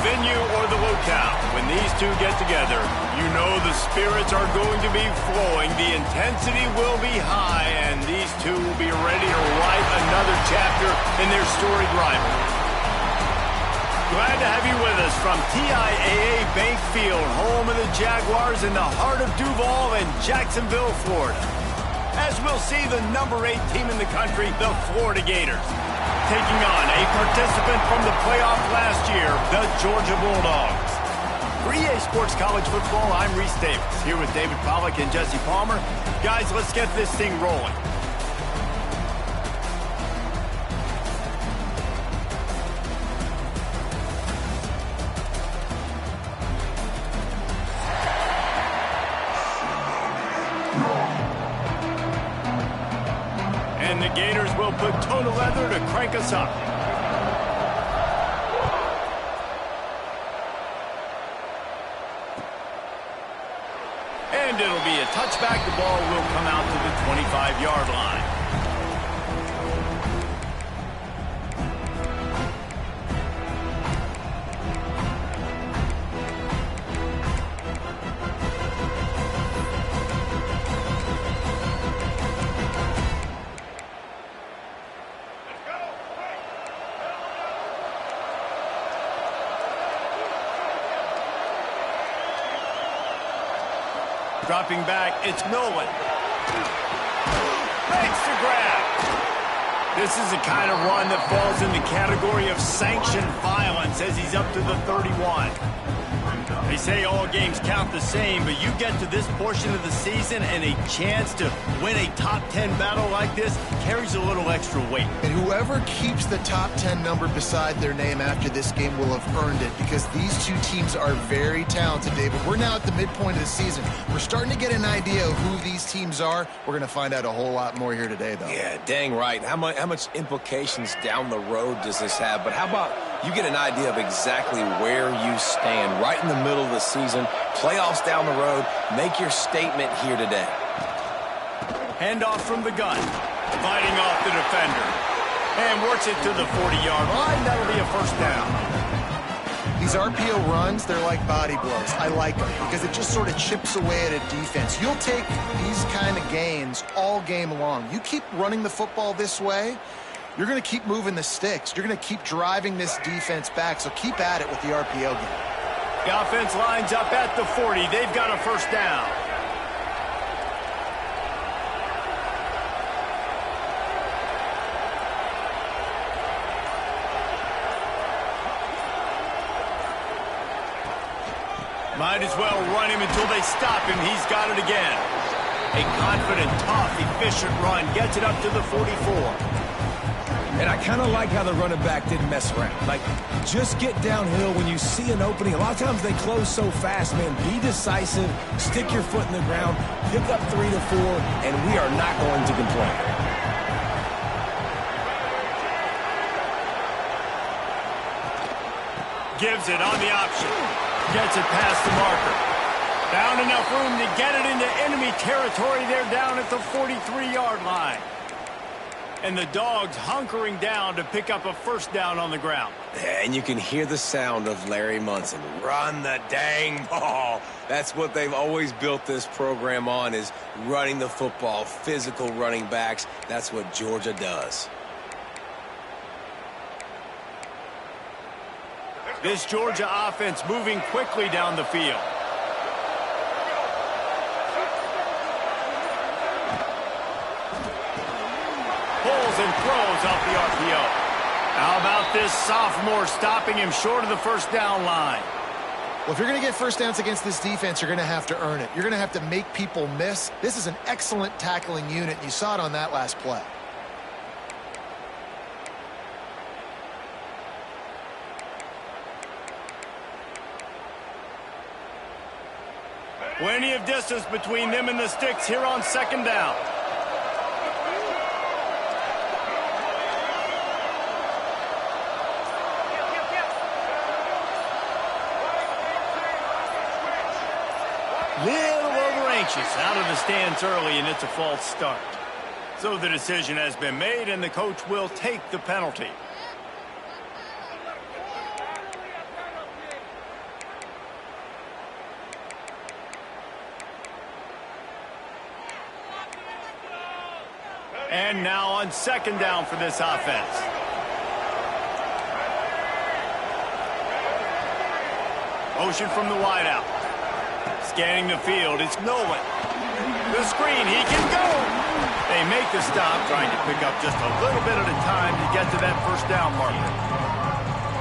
venue or the locale, when these two get together, you know the spirits are going to be flowing, the intensity will be high, and these two will be ready to write another chapter in their storied rivalry. Glad to have you with us from TIAA Bank Field, home of the Jaguars in the heart of Duval and Jacksonville, Florida. As we'll see the number 8 team in the country, the Florida Gators, taking on a participant from the playoff last year, the Georgia Bulldogs. For EA Sports College Football, I'm Reese Davis, here with David Pollack and Jesse Palmer. Guys, let's get this thing rolling. And the Gators will put toe to leather to crank us up. And it'll be a touchback. The ball will come out to the 25-yard line. Dropping back, it's Nolan. Makes the grab. This is the kind of run that falls in the category of sanctioned violence as he's up to the 31. They say all games count the same, but you get to this portion of the season and a chance to win a top 10 battle like this carries a little extra weight. And whoever keeps the top 10 number beside their name after this game will have earned it, because these two teams are very talented, David. We're now at the midpoint of the season. We're starting to get an idea of who these teams are. We're going to find out a whole lot more here today, though. Yeah, dang right. How much implications down the road does this have? But how about you get an idea of exactly where you stand right in the middle of the season, playoffs down the road, make your statement here today. Handoff from the gun, fighting off the defender, and works it to the 40-yard line. That'll be a first down. These RPO runs, they're like body blows. I like them because it just sort of chips away at a defense. You'll take these kind of gains all game long. You keep running the football this way, you're going to keep moving the sticks. You're going to keep driving this defense back, so keep at it with the RPO game. The offense lines up at the 40. They've got a first down. Might as well run him until they stop him. He's got it again. A confident, tough, efficient run gets it up to the 44. And I kind of like how the running back didn't mess around. Like, just get downhill when you see an opening. A lot of times they close so fast, man. Be decisive, stick your foot in the ground, pick up 3 to 4, and we are not going to complain. Gives it on the option. Gets it past the marker. Found enough room to get it into enemy territory. They're down at the 43-yard line. And the Dogs hunkering down to pick up a first down on the ground. And you can hear the sound of Larry Munson. Run the dang ball. That's what they've always built this program on, is running the football, physical running backs. That's what Georgia does. This Georgia offense moving quickly down the field. Pulls and throws off the RPO. How about this sophomore stopping him short of the first down line? Well, if you're going to get first downs against this defense, you're going to have to earn it. You're going to have to make people miss. This is an excellent tackling unit. You saw it on that last play. Plenty of distance between them and the sticks here on second down. Little over anxious, out of the stands early, and it's a false start. So the decision has been made, and the coach will take the penalty. And now on second down for this offense. Motion from the wideout. Scanning the field, it's Nolan. The screen, he can go. They make the stop, trying to pick up just a little bit at a time to get to that first down marker.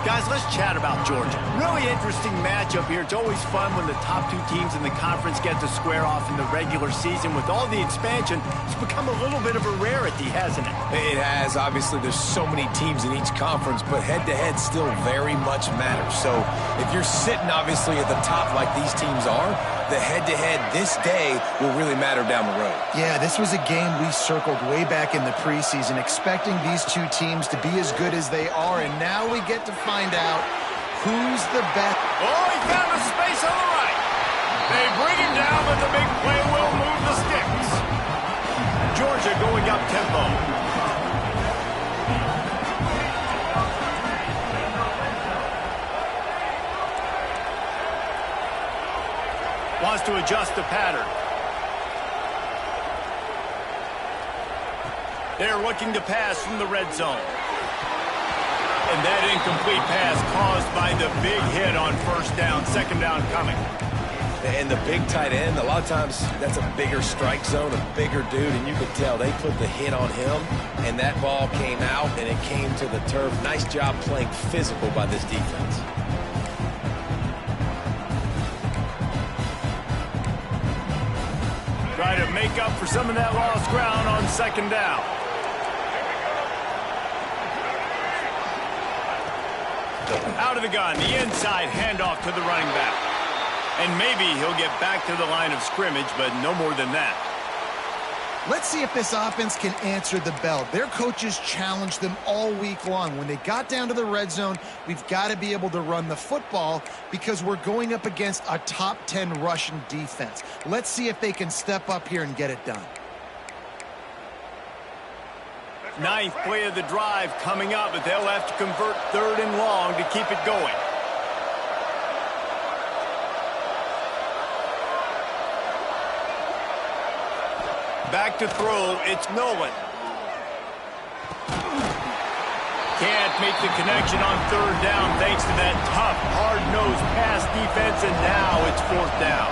Guys, let's chat about Georgia. Really interesting matchup here. It's always fun when the top two teams in the conference get to square off in the regular season. With all the expansion, it's become a little bit of a rarity, hasn't it? It has. Obviously, there's so many teams in each conference, but head-to-head still very much matters. So if you're sitting, obviously, at the top like these teams are, the head-to-head this day will really matter down the road. Yeah, this was a game we circled way back in the preseason, expecting these two teams to be as good as they are, and now we get to find out who's the best. Oh, he found a space on the right. They bring him down, but the big play will move the sticks. Georgia going up tempo. Wants to adjust the pattern. They're looking to pass from the red zone. And that incomplete pass caused by the big hit on first down. Second down coming. And the big tight end, a lot of times that's a bigger strike zone, a bigger dude, and you could tell they put the hit on him, and that ball came out, and it came to the turf. Nice job playing physical by this defense. Try to make up for some of that lost ground on second down. Out of the gun, the inside handoff to the running back. And maybe he'll get back to the line of scrimmage, but no more than that. Let's see if this offense can answer the bell. Their coaches challenged them all week long. When they got down to the red zone, we've got to be able to run the football because we're going up against a top 10 Russian defense. Let's see if they can step up here and get it done. Ninth play of the drive coming up, but they'll have to convert third and long to keep it going. Back to throw, it's Nolan. Can't make the connection on third down thanks to that tough, hard-nosed pass defense, and now it's fourth down.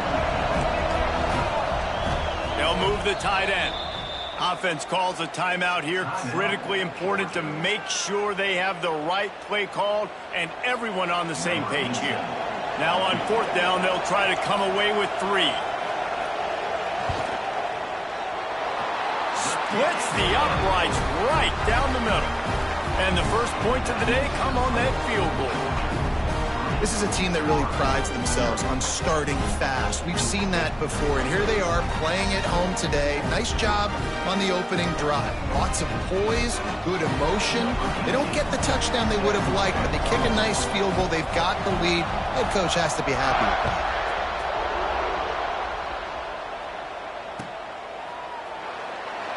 They'll move the tight end. Offense calls a timeout here. Critically important to make sure they have the right play called and everyone on the same page here. Now on fourth down, they'll try to come away with 3. Splits the uprights right down the middle. And the first points of the day come on that field goal. This is a team that really prides themselves on starting fast. We've seen that before, and here they are playing at home today. Nice job on the opening drive. Lots of poise, good emotion. They don't get the touchdown they would have liked, but they kick a nice field goal. They've got the lead. Head coach has to be happy with that.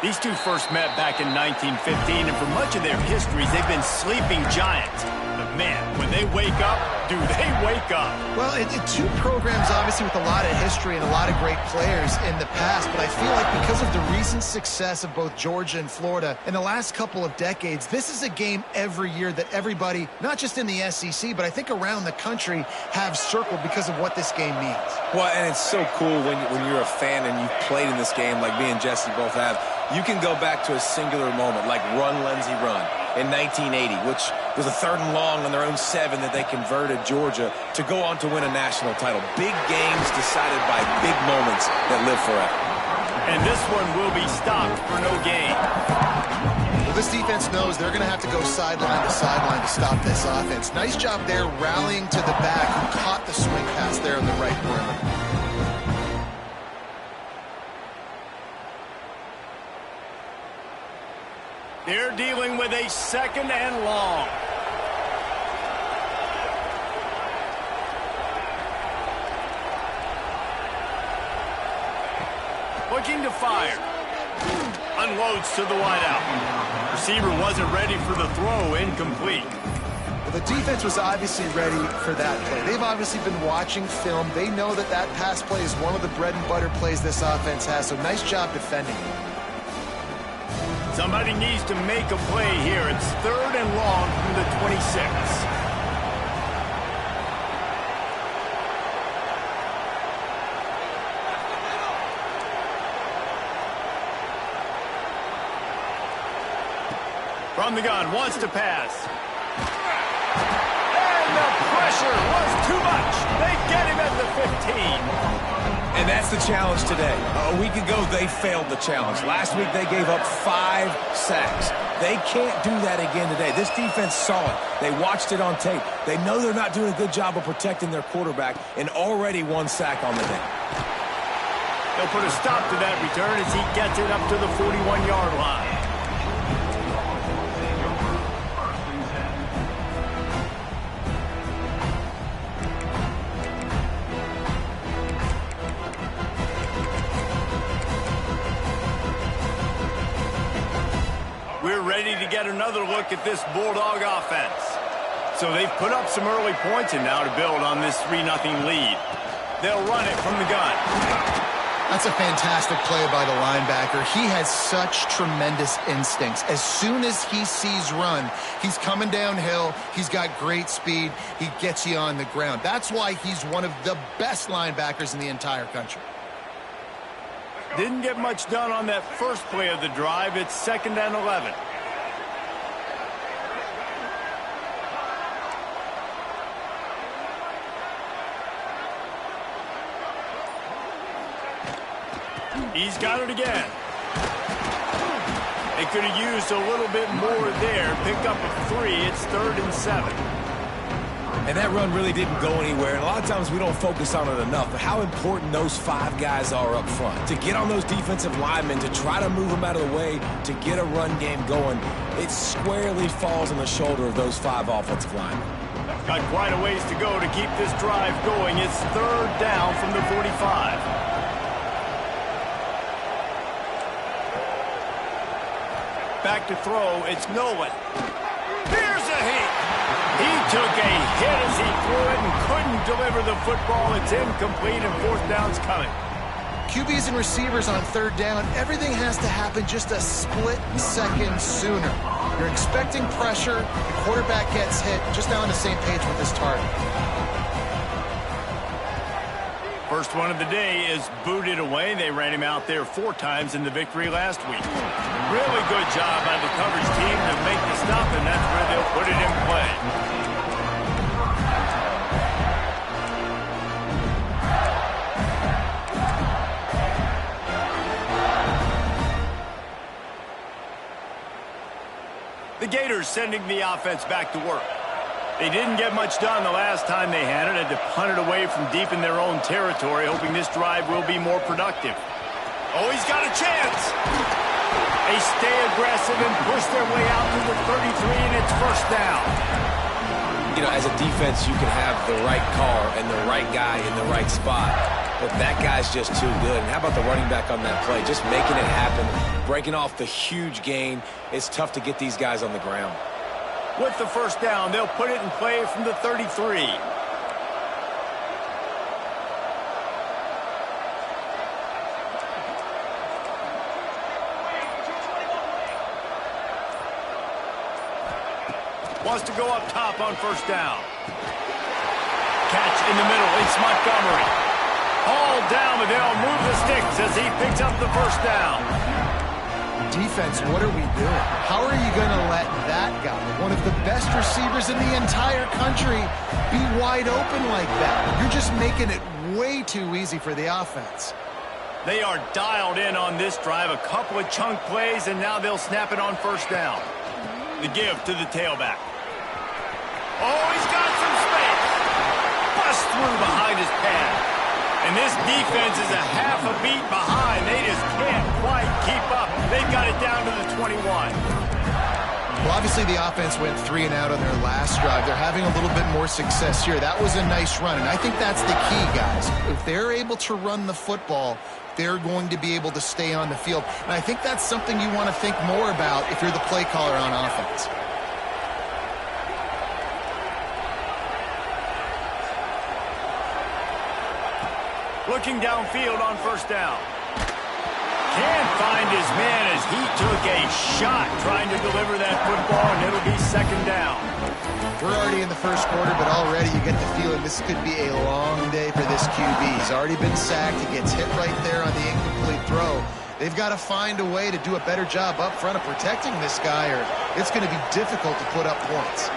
These two first met back in 1915, and for much of their histories, they've been sleeping giants. But man, when they wake up, do they wake up? Well, two programs, obviously, with a lot of history and a lot of great players in the past, but I feel like because of the recent success of both Georgia and Florida in the last couple of decades, this is a game every year that everybody, not just in the SEC, but I think around the country, have circled because of what this game means. Well, and it's so cool when you're a fan and you've played in this game like me and Jesse both have. You can go back to a singular moment like Run, Lindsey, Run in 1980, which was a 3rd and long on their own 7 that they converted Georgia to go on to win a national title. Big games decided by big moments that live forever. And this one will be stopped for no gain. Well, this defense knows they're going to have to go sideline to sideline to stop this offense. Nice job there rallying to the back who caught the swing pass there on the right perimeter. They're dealing with a 2nd and long. Looking to fire. Unloads to the wideout. Receiver wasn't ready for the throw. Incomplete. Well, the defense was obviously ready for that play. They've obviously been watching film. They know that that pass play is one of the bread and butter plays this offense has, so nice job defending. Somebody needs to make a play here. It's 3rd and long from the 26. From the gun, wants to pass. And the pressure was too much. They get him at the 15. And that's the challenge today. A week ago, they failed the challenge. Last week, they gave up 5 sacks. They can't do that again today. This defense saw it. They watched it on tape. They know they're not doing a good job of protecting their quarterback, and already 1 sack on the day. They'll put a stop to that return as he gets it up to the 41-yard line. We're ready to get another look at this Bulldog offense. So they've put up some early points and now to build on this 3-0 lead. They'll run it from the gun. That's a fantastic play by the linebacker. He has such tremendous instincts. As soon as he sees run, he's coming downhill. He's got great speed. He gets you on the ground. That's why he's one of the best linebackers in the entire country. Didn't get much done on that first play of the drive. It's 2nd and 11. He's got it again. They could have used a little bit more there. Pick up a 3. It's 3rd and 7. And that run really didn't go anywhere. And a lot of times we don't focus on it enough, but how important those 5 guys are up front. To get on those defensive linemen, to try to move them out of the way, to get a run game going, it squarely falls on the shoulder of those 5 offensive linemen. Got quite a ways to go to keep this drive going. It's 3rd down from the 45. Back to throw, it's Nolan. Here's a hit. He took a hit as he threw it and couldn't deliver the football. It's incomplete and 4th down's coming. QBs and receivers on 3rd down, everything has to happen just a split second sooner. You're expecting pressure, the quarterback gets hit, just now on the same page with his target. First one of the day is booted away. They ran him out there 4 times in the victory last week. Really good job by the coverage team to make the stop, and that's where they'll put it in play. The Gators sending the offense back to work. They didn't get much done the last time they had it. Had to punt it away from deep in their own territory, hoping this drive will be more productive. Oh, he's got a chance. They stay aggressive and push their way out to the 33, and it's 1st down. You know, as a defense, you can have the right car and the right guy in the right spot, but that guy's just too good. And how about the running back on that play? Just making it happen, breaking off the huge gain. It's tough to get these guys on the ground. With the 1st down, they'll put it in play from the 33. Wants to go up top on 1st down. Catch in the middle. It's Montgomery. Hauled down, but they'll move the sticks as he picks up the 1st down. Defense, what are we doing? How are you going to let that guy, one of the best receivers in the entire country, be wide open like that? You're just making it way too easy for the offense. They are dialed in on this drive. A couple of chunk plays, and now they'll snap it on 1st down. The give to the tailback. Oh, he's got some space. Bust through behind his pad. And this defense is a half a beat behind. They just can't quite keep up. They've got it down to the 21. Well, obviously the offense went 3 and out on their last drive. They're having a little bit more success here. That was a nice run, and I think that's the key, guys. If they're able to run the football, they're going to be able to stay on the field. And I think that's something you want to think more about if you're the play caller on offense. Looking downfield on 1st down. Can't find his man as he took a shot trying to deliver that football, and it'll be second down. We're already in the first quarter, but already you get the feeling this could be a long day for this QB. He's already been sacked. He gets hit right there on the incomplete throw. They've got to find a way to do a better job up front of protecting this guy, or it's going to be difficult to put up points.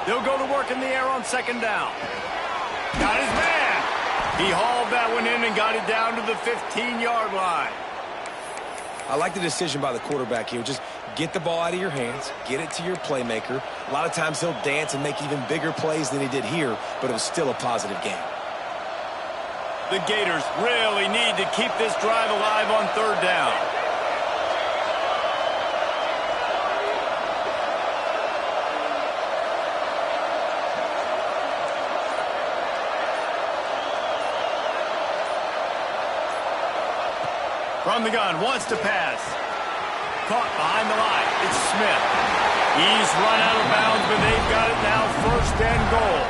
They'll go to work in the air on second down. Got his man. He hauled that one in and got it down to the 15-yard line. I like the decision by the quarterback here. Just get the ball out of your hands, get it to your playmaker. A lot of times he'll dance and make even bigger plays than he did here, but it was still a positive game. The Gators really need to keep this drive alive on third down. From the gun, wants to pass. Caught behind the line. It's Smith. He's run out of bounds, but they've got it now first and goal.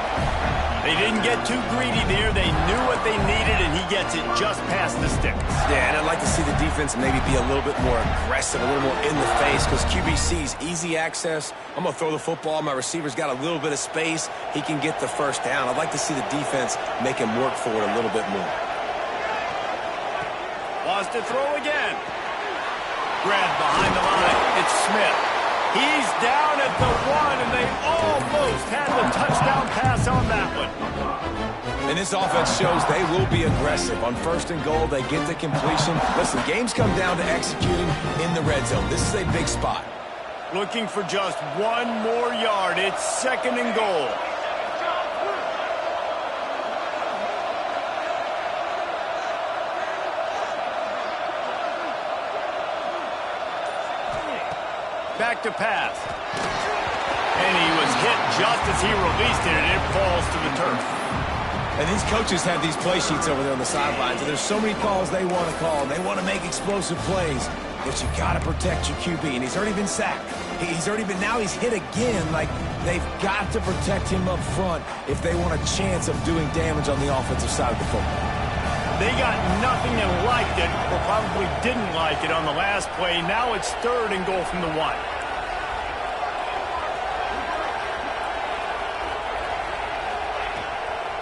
They didn't get too greedy there. They knew what they needed, and he gets it just past the sticks. Yeah, and I'd like to see the defense maybe be a little bit more aggressive, a little more in the face, because QBC's easy access. I'm going to throw the football. My receiver's got a little bit of space. He can get the first down. I'd like to see the defense make him work for it a little bit more. Wants to throw again. Grabbed behind the line. It's Smith. He's down at the 1, and they almost had the touchdown pass on that one. And this offense shows they will be aggressive. On first and goal, they get the completion. Listen, games come down to executing in the red zone. This is a big spot. Looking for just one more yard. It's second and goal. Back to pass. And he was hit just as he released it, and it falls to the turf. And these coaches have these play sheets over there on the sidelines, and there's so many calls they want to call. They want to make explosive plays, but you got to protect your QB, and he's already been sacked. Now he's hit again. Like, they've got to protect him up front if they want a chance of doing damage on the offensive side of the football. They got nothing and liked it, or probably didn't like it on the last play. Now it's third and goal from the 1.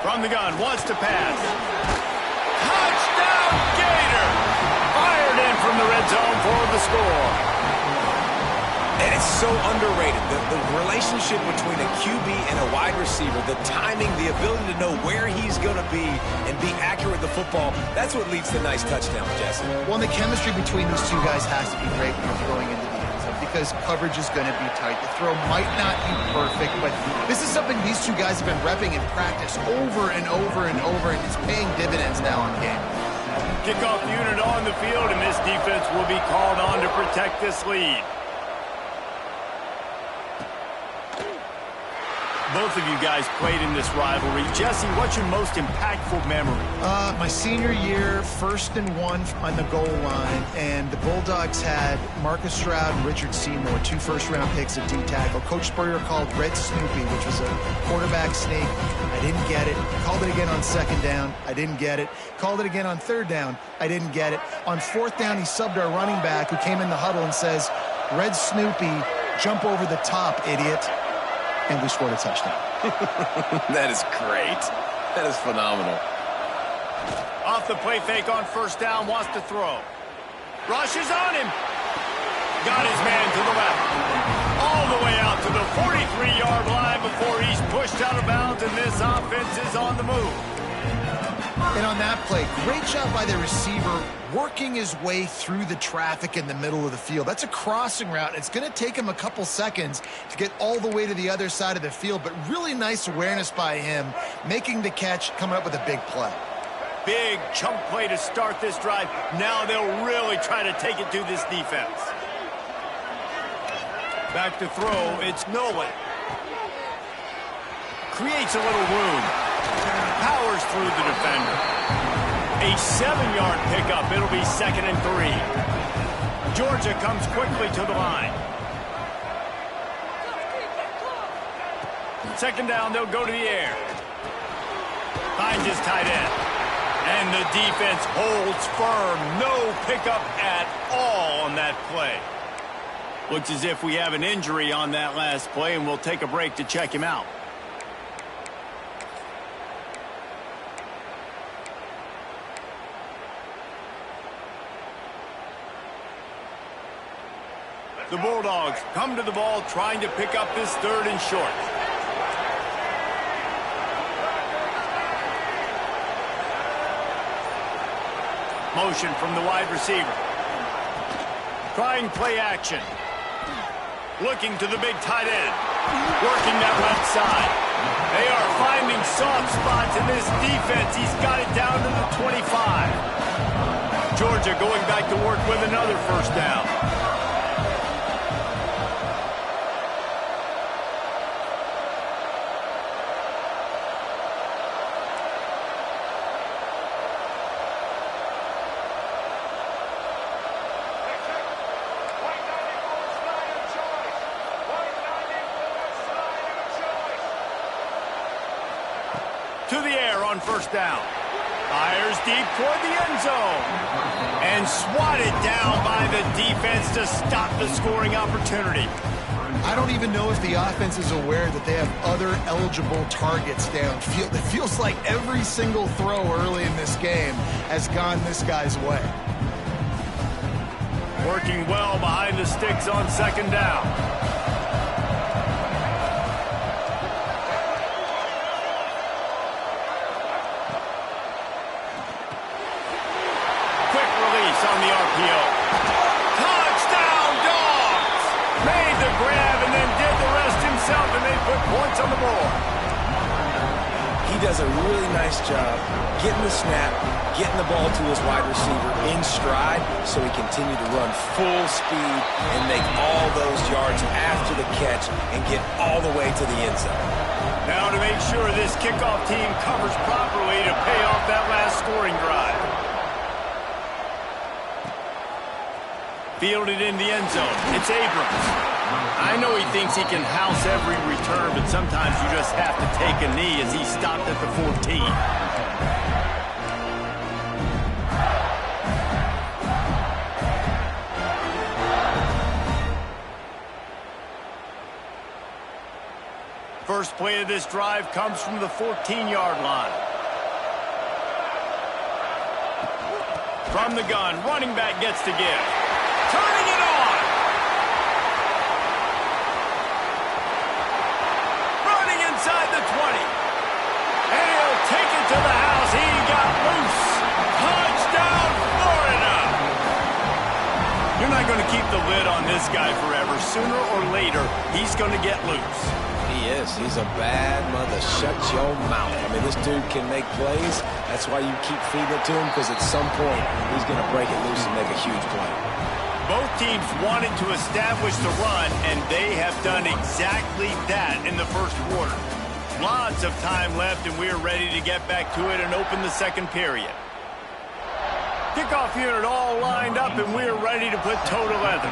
From the gun, wants to pass. Touchdown, Gator! Fired in from the red zone for the score. And it's so underrated. The relationship between a QB and a wide receiver, the timing, the ability to know where he's going to be and be accurate with the football, that's what leads to nice touchdowns, Jesse. Well, the chemistry between these two guys has to be great when you're throwing into the end zone because coverage is going to be tight. The throw might not be perfect, but this is something these two guys have been repping in practice over and over and over, and it's paying dividends now in game. Kickoff unit on the field, and this defense will be called on to protect this lead. Both of you guys played in this rivalry. Jesse, what's your most impactful memory? My senior year, 1st and 1 on the goal line, and the Bulldogs had Marcus Stroud and Richard Seymour, 2 first-round picks at D-tackle. Coach Spurrier called Red Snoopy, which was a quarterback sneak. I didn't get it. Called it again on 2nd down. I didn't get it. Called it again on 3rd down. I didn't get it. On 4th down, he subbed our running back who came in the huddle and says, Red Snoopy, jump over the top, idiot. And we scored a touchdown. That is great. That is phenomenal. Off the play fake on 1st down, wants to throw. Rushes on him. Got his man to the left. All the way out to the 43-yard line before he's pushed out of bounds, and this offense is on the move. And on that play, great job by the receiver working his way through the traffic in the middle of the field. That's a crossing route. It's going to take him a couple seconds to get all the way to the other side of the field, but really nice awareness by him, making the catch, coming up with a big play. Big chunk play to start this drive. Now they'll really try to take it to this defense. Back to throw, it's Nolan. Creates a little room. Powers through the defender. A 7-yard pickup. It'll be 2nd and 3. Georgia comes quickly to the line. Second down, they'll go to the air. Finds his tight end. And the defense holds firm. No pickup at all on that play. Looks as if we have an injury on that last play, and we'll take a break to check him out. The Bulldogs come to the ball trying to pick up this 3rd and short. Motion from the wide receiver. Trying play action. Looking to the big tight end. Working that left side. They are finding soft spots in this defense. He's got it down to the 25. Georgia going back to work with another first down. To the air on first down. Fires deep toward the end zone. And swatted down by the defense to stop the scoring opportunity. I don't even know if the offense is aware that they have other eligible targets downfield. It feels like every single throw early in this game has gone this guy's way. Working well behind the sticks on second down. On the RPO. Touchdown, Dogs! Made the grab and then did the rest himself, and they put points on the board. He does a really nice job getting the snap, getting the ball to his wide receiver in stride so he continued to run full speed and make all those yards after the catch and get all the way to the end zone. Now to make sure this kickoff team covers properly to pay off that last scoring drive. Fielded in the end zone. It's Abrams. I know he thinks he can house every return, but sometimes you just have to take a knee as he stopped at the 14. First play of this drive comes from the 14-yard line. From the gun, running back gets to give. Turning it on. Running inside the 20. And he'll take it to the house. He got loose. Touchdown, Florida. You're not going to keep the lid on this guy forever. Sooner or later, he's going to get loose. He is. He's a bad mother. Shut your mouth. I mean, this dude can make plays. That's why you keep feeding it to him, because at some point, he's going to break it loose and make a huge play. Both teams wanted to establish the run, and they have done exactly that in the first quarter. Lots of time left, and we're ready to get back to it and open the second period. Kickoff unit all lined up, and we're ready to put toe to leather.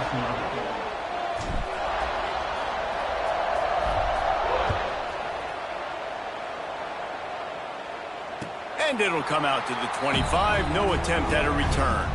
And it'll come out to the 25. No attempt at a return.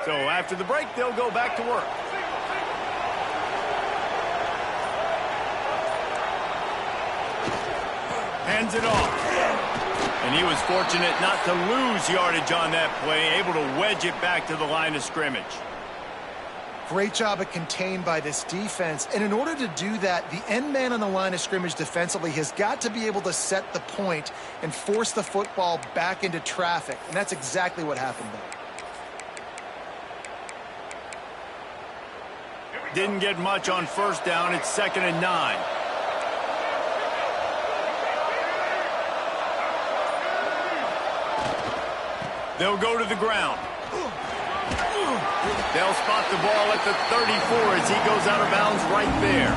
So after the break, they'll go back to work. Hands it off. And he was fortunate not to lose yardage on that play, able to wedge it back to the line of scrimmage. Great job of contained by this defense. And in order to do that, the end man on the line of scrimmage defensively has got to be able to set the point and force the football back into traffic. And that's exactly what happened there. Didn't get much on first down. It's 2nd and 9. They'll go to the ground. They'll spot the ball at the 34 as he goes out of bounds right there.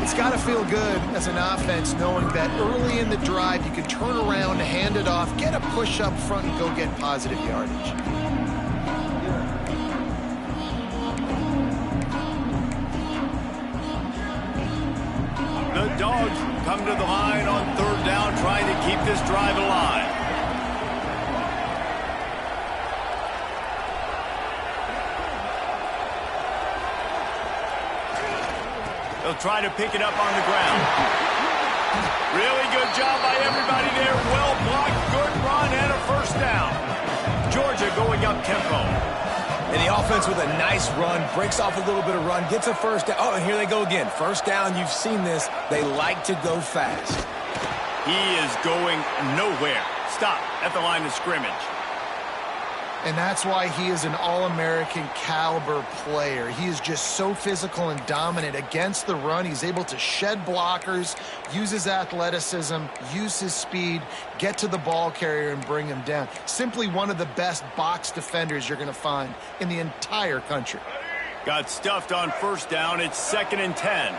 It's got to feel good as an offense knowing that early in the drive you can turn around, hand it off, get a push up front, and go get positive yardage. The Dogs come to the line on 3rd down, trying to keep this drive alive. They'll try to pick it up on the ground. Really good job by everybody there. Well blocked, good run, and a 1st down. Georgia going up tempo. And the offense with a nice run, breaks off a little bit of run, gets a 1st down. Oh, and here they go again. 1st down, you've seen this. They like to go fast. He is going nowhere. Stop at the line of scrimmage. And that's why he is an All-American caliber player. He is just so physical and dominant against the run. He's able to shed blockers, use his athleticism, use his speed, get to the ball carrier and bring him down. Simply one of the best box defenders you're going to find in the entire country. Got stuffed on 1st down. It's 2nd and 10.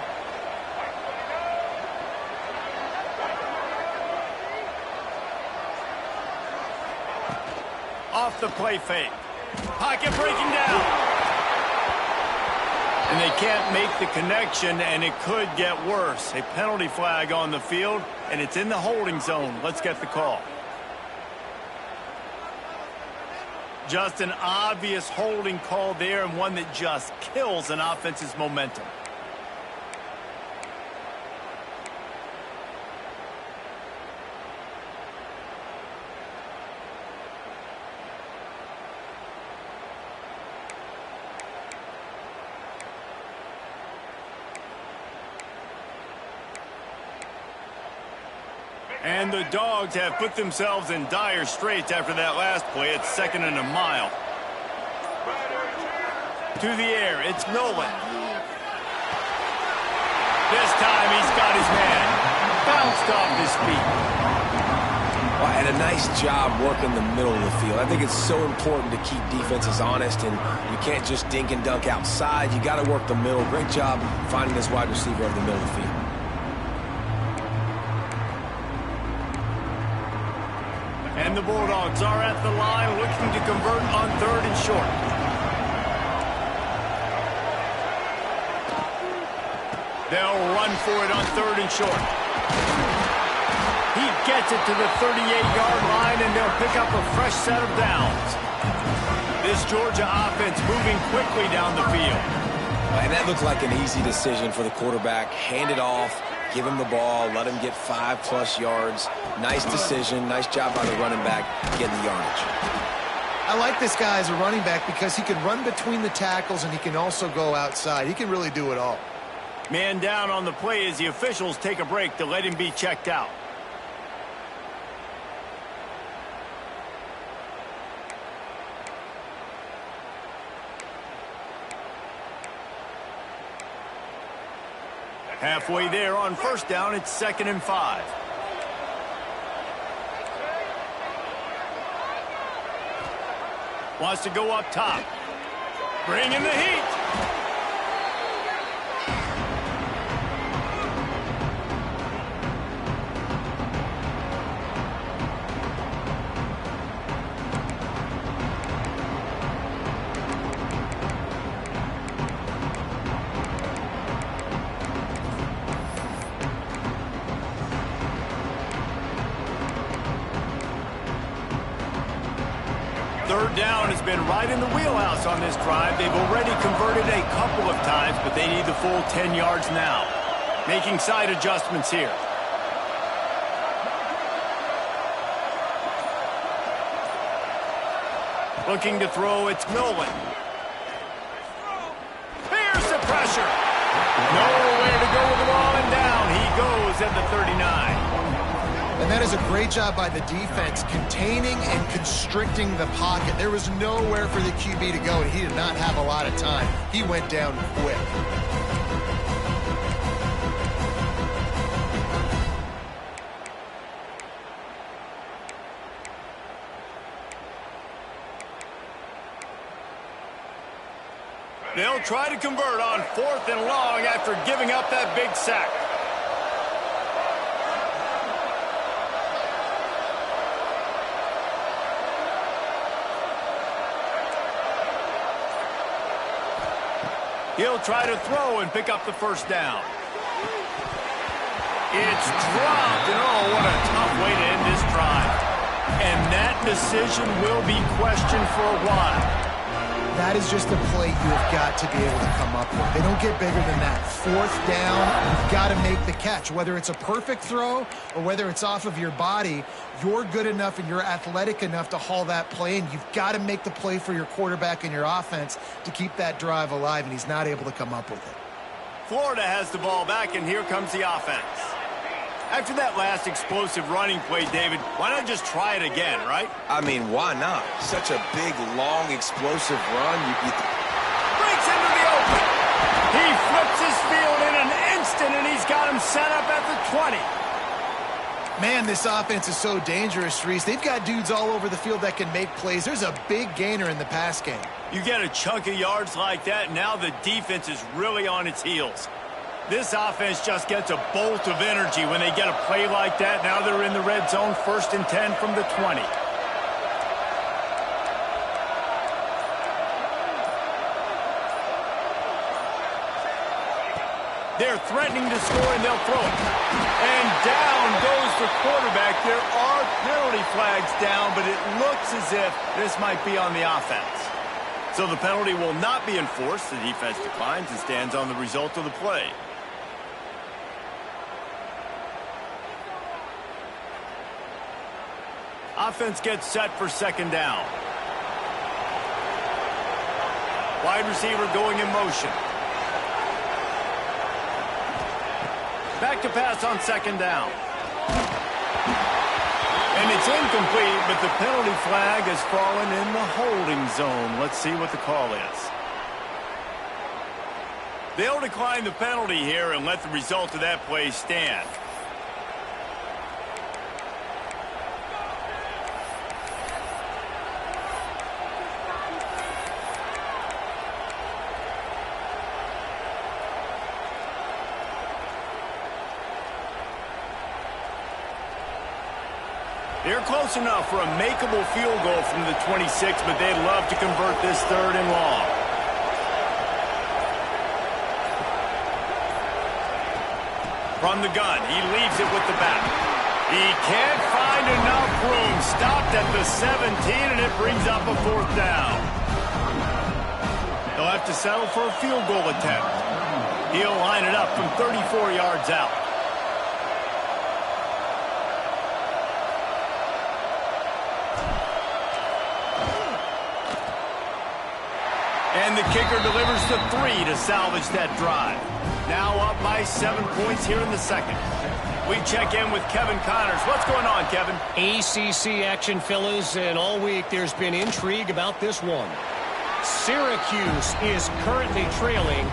Off the play fake. Pocket breaking down. And they can't make the connection, and it could get worse. A penalty flag on the field, and it's in the holding zone. Let's get the call. Just an obvious holding call there, and one that just kills an offense's momentum. And the Dogs have put themselves in dire straits after that last play. It's 2nd and a mile. To the air, it's Nolan. This time he's got his man. Bounced off his feet. Well, and a nice job working the middle of the field. I think it's so important to keep defenses honest, and you can't just dink and dunk outside. You got to work the middle. Great job finding this wide receiver over the middle of the field. And the Bulldogs are at the line looking to convert on 3rd and short. They'll run for it on 3rd and short. He gets it to the 38-yard line, and they'll pick up a fresh set of downs. This Georgia offense moving quickly down the field. And that looked like an easy decision for the quarterback. Hand it off, give him the ball, let him get 5+ yards. Nice decision. Nice job by the running back getting the yardage. I like this guy as a running back because he can run between the tackles and he can also go outside. He can really do it all. Man down on the play as the officials take a break to let him be checked out. Halfway there on 1st down, it's 2nd and 5. Wants to go up top. Bring in the heat. Third down has been right in the wheelhouse on this drive. They've already converted a couple of times, but they need the full 10 yards now. Making side adjustments here. Looking to throw, it's Nolan. Here's the pressure. Nowhere to go with the ball, and down he goes at the 39. And that is a great job by the defense, containing and constricting the pocket. There was nowhere for the QB to go, and he did not have a lot of time. He went down quick. They'll try to convert on 4th and long after giving up that big sack. He'll try to throw and pick up the first down. It's dropped, and oh, what a tough way to end this drive. And that decision will be questioned for a while. That is just a play you have got to be able to come up with. They don't get bigger than that. 4th down, you've got to make the catch. Whether it's a perfect throw or whether it's off of your body, you're good enough and you're athletic enough to haul that play, and you've got to make the play for your quarterback and your offense to keep that drive alive, and he's not able to come up with it. Florida has the ball back, and here comes the offense. After that last explosive running play, David, why not just try it again, right? I mean, why not? Such a big, long, explosive run. Breaks into the open. He flips his field in an instant, and he's got him set up at the 20. Man, this offense is so dangerous, Reese. They've got dudes all over the field that can make plays. There's a big gainer in the pass game. You get a chunk of yards like that, now the defense is really on its heels. This offense just gets a bolt of energy when they get a play like that. Now they're in the red zone, 1st and 10 from the 20. They're threatening to score, and they'll throw it. And down goes the quarterback. There are penalty flags down, but it looks as if this might be on the offense. So the penalty will not be enforced. The defense declines and stands on the result of the play. Offense gets set for 2nd down. Wide receiver going in motion. Back to pass on 2nd down. And it's incomplete, but the penalty flag has fallen in the holding zone. Let's see what the call is. They'll decline the penalty here and let the result of that play stand. They're close enough for a makeable field goal from the 26, but they'd love to convert this 3rd and long. From the gun, he leaves it with the back. He can't find enough room. Stopped at the 17, and it brings up a 4th down. They'll have to settle for a field goal attempt. He'll line it up from 34 yards out. And the kicker delivers the 3 to salvage that drive. Now up by 7 points here in the 2nd. We check in with Kevin Connors. What's going on, Kevin? ACC action, fellas, and all week there's been intrigue about this one. Syracuse is currently trailing,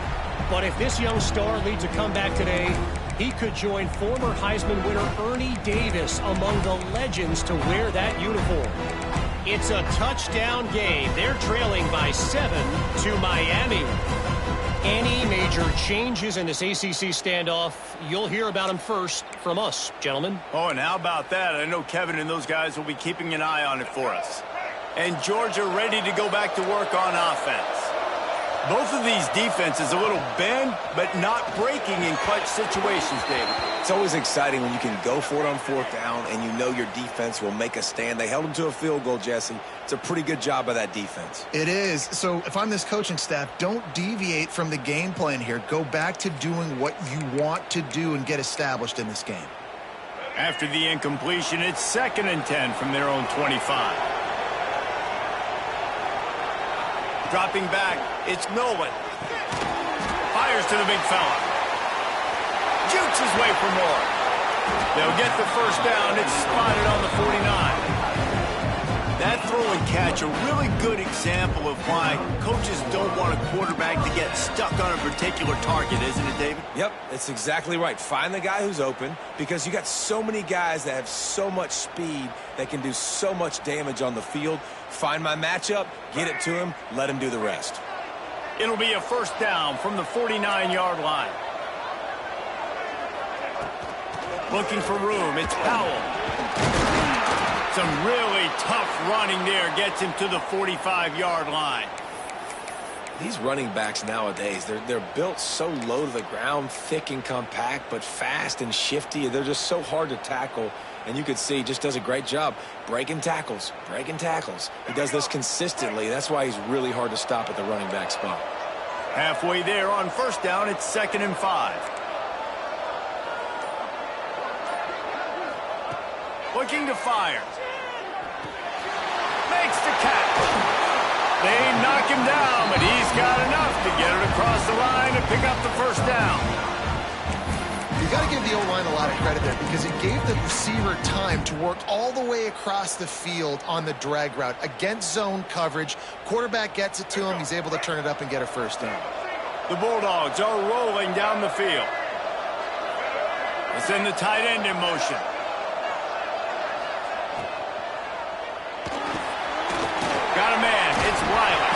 but if this young star leads a comeback today, he could join former Heisman winner Ernie Davis among the legends to wear that uniform. It's a touchdown game. They're trailing by 7 to Miami. Any major changes in this ACC standoff, you'll hear about them first from us, gentlemen. Oh, and how about that? I know Kevin and those guys will be keeping an eye on it for us. And Georgia ready to go back to work on offense. Both of these defenses a little bend, but not breaking in clutch situations, David. It's always exciting when you can go for it on 4th down and you know your defense will make a stand. They held them to a field goal, Jesse. It's a pretty good job by that defense. It is. So if I'm this coaching staff, don't deviate from the game plan here. Go back to doing what you want to do and get established in this game. After the incompletion, it's 2nd and 10 from their own 25. Dropping back, it's Nolan. Fires to the big fella. Jukes his way for more. They'll get the 1st down. It's spotted on the 49. That throw and catch, a really good example of why coaches don't want a quarterback to get stuck on a particular target, isn't it, David? Yep, it's exactly right. Find the guy who's open, because you got so many guys that have so much speed that can do so much damage on the field. Find my matchup, get it to him, let him do the rest. It'll be a first down from the 49-yard line. Looking for room. It's Powell. Some really tough running there gets him to the 45-yard line. These running backs nowadays, they're built so low to the ground, thick and compact, but fast and shifty. They're just so hard to tackle. And you can see he just does a great job breaking tackles, breaking tackles. He does this consistently. That's why he's really hard to stop at the running back spot. Halfway there on first down, it's 2nd and 5. Looking to fire. Makes the catch. They knock him down, but he's got enough to get it across the line and pick up the first down. You got to give the O-line a lot of credit there because it gave the receiver time to work all the way across the field on the drag route against zone coverage. Quarterback gets it to him. He's able to turn it up and get a first down. The Bulldogs are rolling down the field. They send the tight end in motion. Got a man. It's Wiley.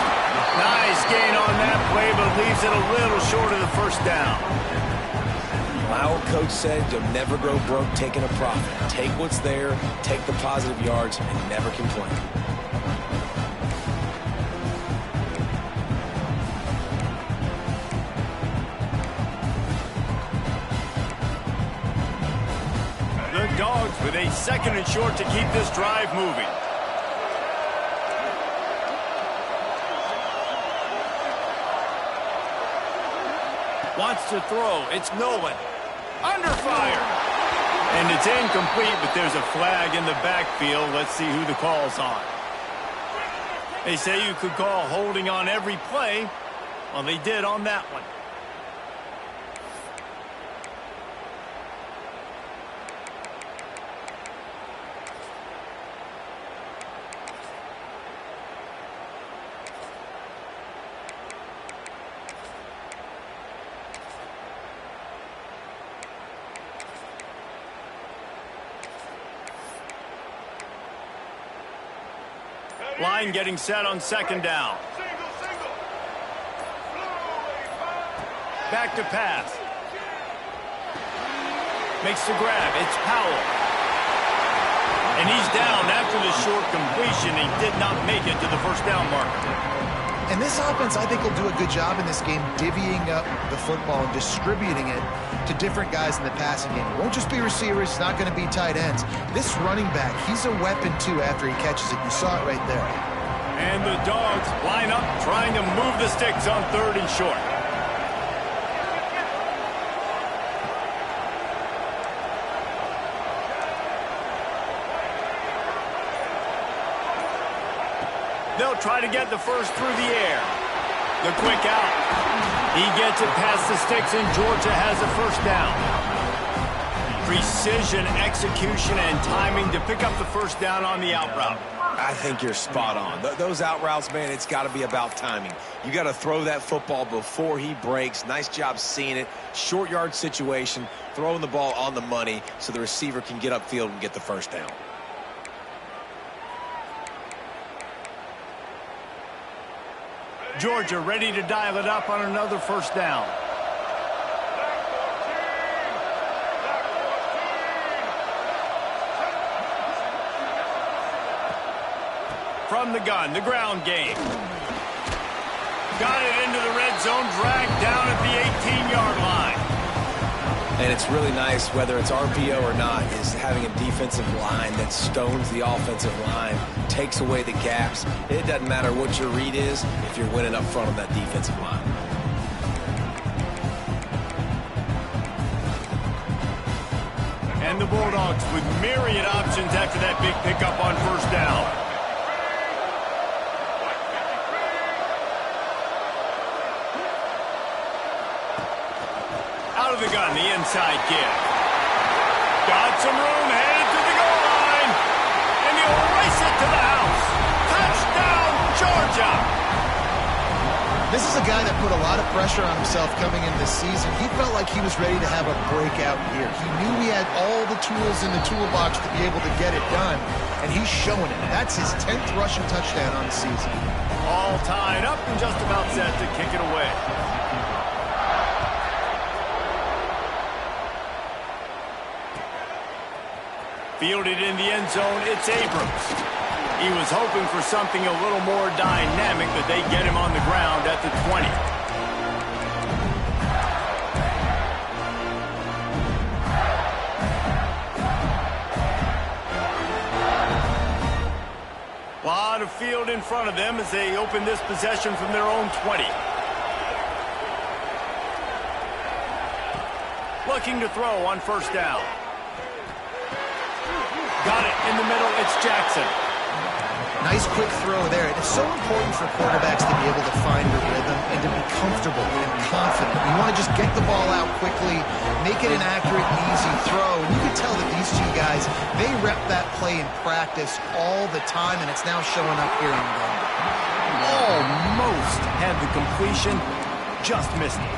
Nice gain on that play, but leaves it a little short of the first down. My old coach said you'll never grow broke taking a profit. Take what's there, take the positive yards, and never complain. The Dogs with a 2nd and short to keep this drive moving. Wants to throw. It's Nolan. Under fire. And it's incomplete, but there's a flag in the backfield. Let's see who the call's on. They say you could call holding on every play. Well, they did on that one. Line getting set on 2nd down. Back to pass. Makes the grab. It's Powell. And he's down after the short completion. He did not make it to the first down marker. And this offense, I think, will do a good job in this game divvying up the football and distributing it to different guys in the passing game. It won't just be receivers. It's not going to be tight ends. This running back, he's a weapon, too, after he catches it. You saw it right there. And the Dogs line up, trying to move the sticks on 3rd and short. They'll try to get the first through the air. The quick out. He gets it past the sticks, and Georgia has a first down. Precision, execution, and timing to pick up the first down on the out route. I think you're spot on. Those out routes, man, it's got to be about timing. You got to throw that football before he breaks. Nice job seeing it. Short yard situation, throwing the ball on the money so the receiver can get upfield and get the first down. Georgia ready to dial it up on another first down. From the gun, the ground game. Got it into the red zone, dragged down at the 18-yard line. And it's really nice, whether it's RPO or not, is having a defensive line that stones the offensive line, takes away the gaps. It doesn't matter what your read is if you're winning up front on that defensive line. And the Bulldogs with myriad options after that big pickup on first down. Out of the gun, the inside give. Got some room, headed to the goal line. And he'll race it to the house. Touchdown, Georgia. This is a guy that put a lot of pressure on himself coming in this season. He felt like he was ready to have a breakout year. He knew he had all the tools in the toolbox to be able to get it done, and he's showing it. That's his 10th rushing touchdown on the season. All tied up and just about set to kick it away. Fielded in the end zone, it's Abrams. He was hoping for something a little more dynamic, but they get him on the ground at the 20. A lot of field in front of them as they open this possession from their own 20. Looking to throw on first down. Got it in the middle, it's Jackson. Nice quick throw there. It's so important for quarterbacks to be able to find a rhythm and to be comfortable and confident. You want to just get the ball out quickly, make it an accurate and easy throw. And you can tell that these two guys, they rep that play in practice all the time, and it's now showing up here in Denver. Almost had the completion, just missed it.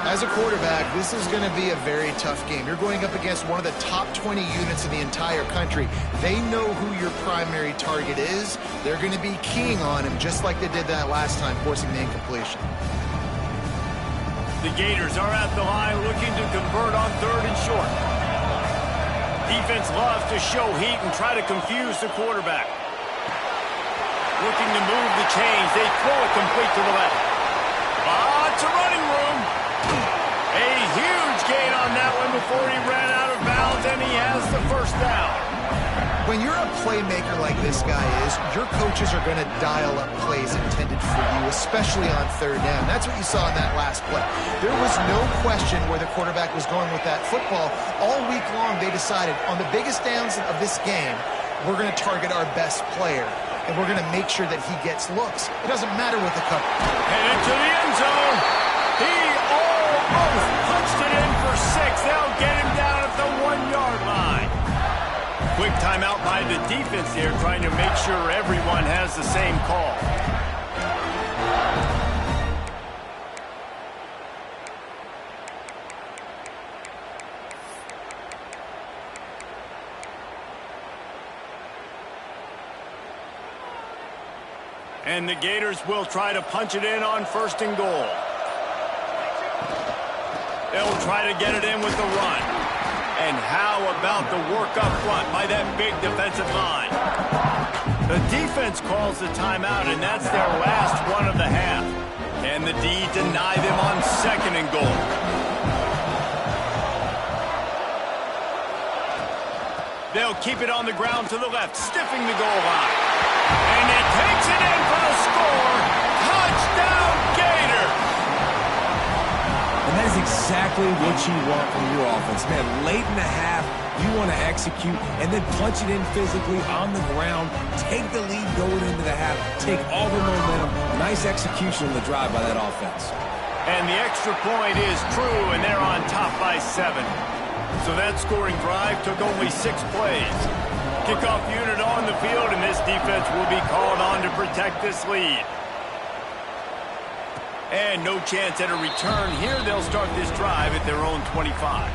As a quarterback, this is going to be a very tough game. You're going up against one of the top 20 units in the entire country. They know who your primary target is. They're going to be keying on him just like they did that last time, forcing the incompletion. The Gators are at the line looking to convert on third and short. Defense loves to show heat and try to confuse the quarterback. Looking to move the chains. They throw it complete to the left. Lots of running room. A huge gain on that one before he ran out of bounds, and he has the first down. When you're a playmaker like this guy is, your coaches are going to dial up plays intended for you, especially on third down. That's what you saw in that last play. There was no question where the quarterback was going with that football. All week long, they decided on the biggest downs of this game, we're going to target our best player, and we're going to make sure that he gets looks. It doesn't matter what the cover. And into the end zone. He almost punched it in for 6. They'll get him down at the 1-yard line. Quick timeout by the defense there, trying to make sure everyone has the same call. And the Gators will try to punch it in on first and goal. They'll try to get it in with the run. And how about the work up front by that big defensive line? The defense calls the timeout, and that's their last one of the half. Can the D deny them on second and goal? They'll keep it on the ground to the left, stiffing the goal line. And he takes it in for the score. Touchdown, Gators! And that is exactly what you want from your offense. Man, late in the half, you want to execute and then punch it in physically on the ground, take the lead going into the half, take all the momentum. Nice execution on the drive by that offense. And the extra point is true, and they're on top by 7. So that scoring drive took only 6 plays. Kickoff unit on the field, and this defense will be called on to protect this lead. And no chance at a return here. They'll start this drive at their own 25.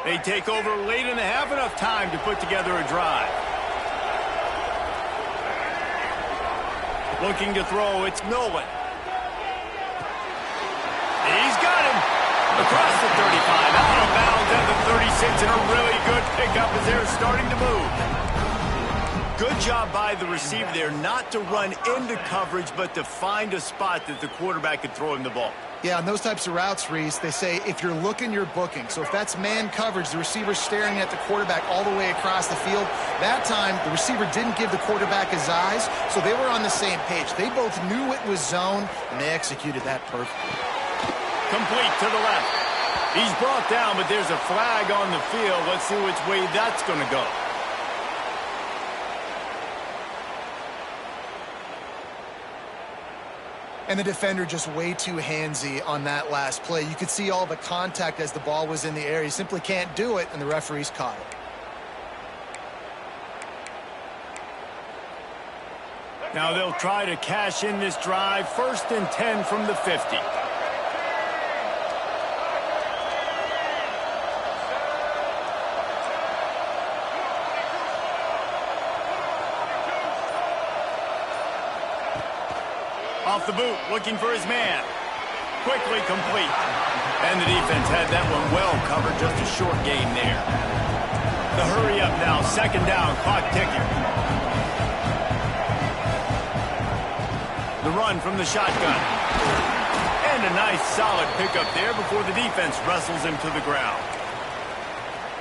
They take over late in the half, enough time to put together a drive. Looking to throw, it's Nolan. He's got him across the 35, out of bounds at the 36, and a really good pickup as they're starting to move. Good job by the receiver there, not to run into coverage, but to find a spot that the quarterback could throw him the ball. Yeah, on those types of routes, Reese, they say if you're looking, you're booking. So if that's man coverage, the receiver's staring at the quarterback all the way across the field. That time, the receiver didn't give the quarterback his eyes, so they were on the same page. They both knew it was zone, and they executed that perfectly. Complete to the left. He's brought down, but there's a flag on the field. Let's see which way that's going to go. And the defender just way too handsy on that last play. You could see all the contact as the ball was in the air. He simply can't do it, and the referees caught it. Now they'll try to cash in this drive. 1st and 10 from the 50. Off the boot, looking for his man. Quickly complete. And the defense had that one well covered, just a short gain there. The hurry up now, 2nd down, clock ticking. The run from the shotgun. And a nice solid pickup there before the defense wrestles him to the ground.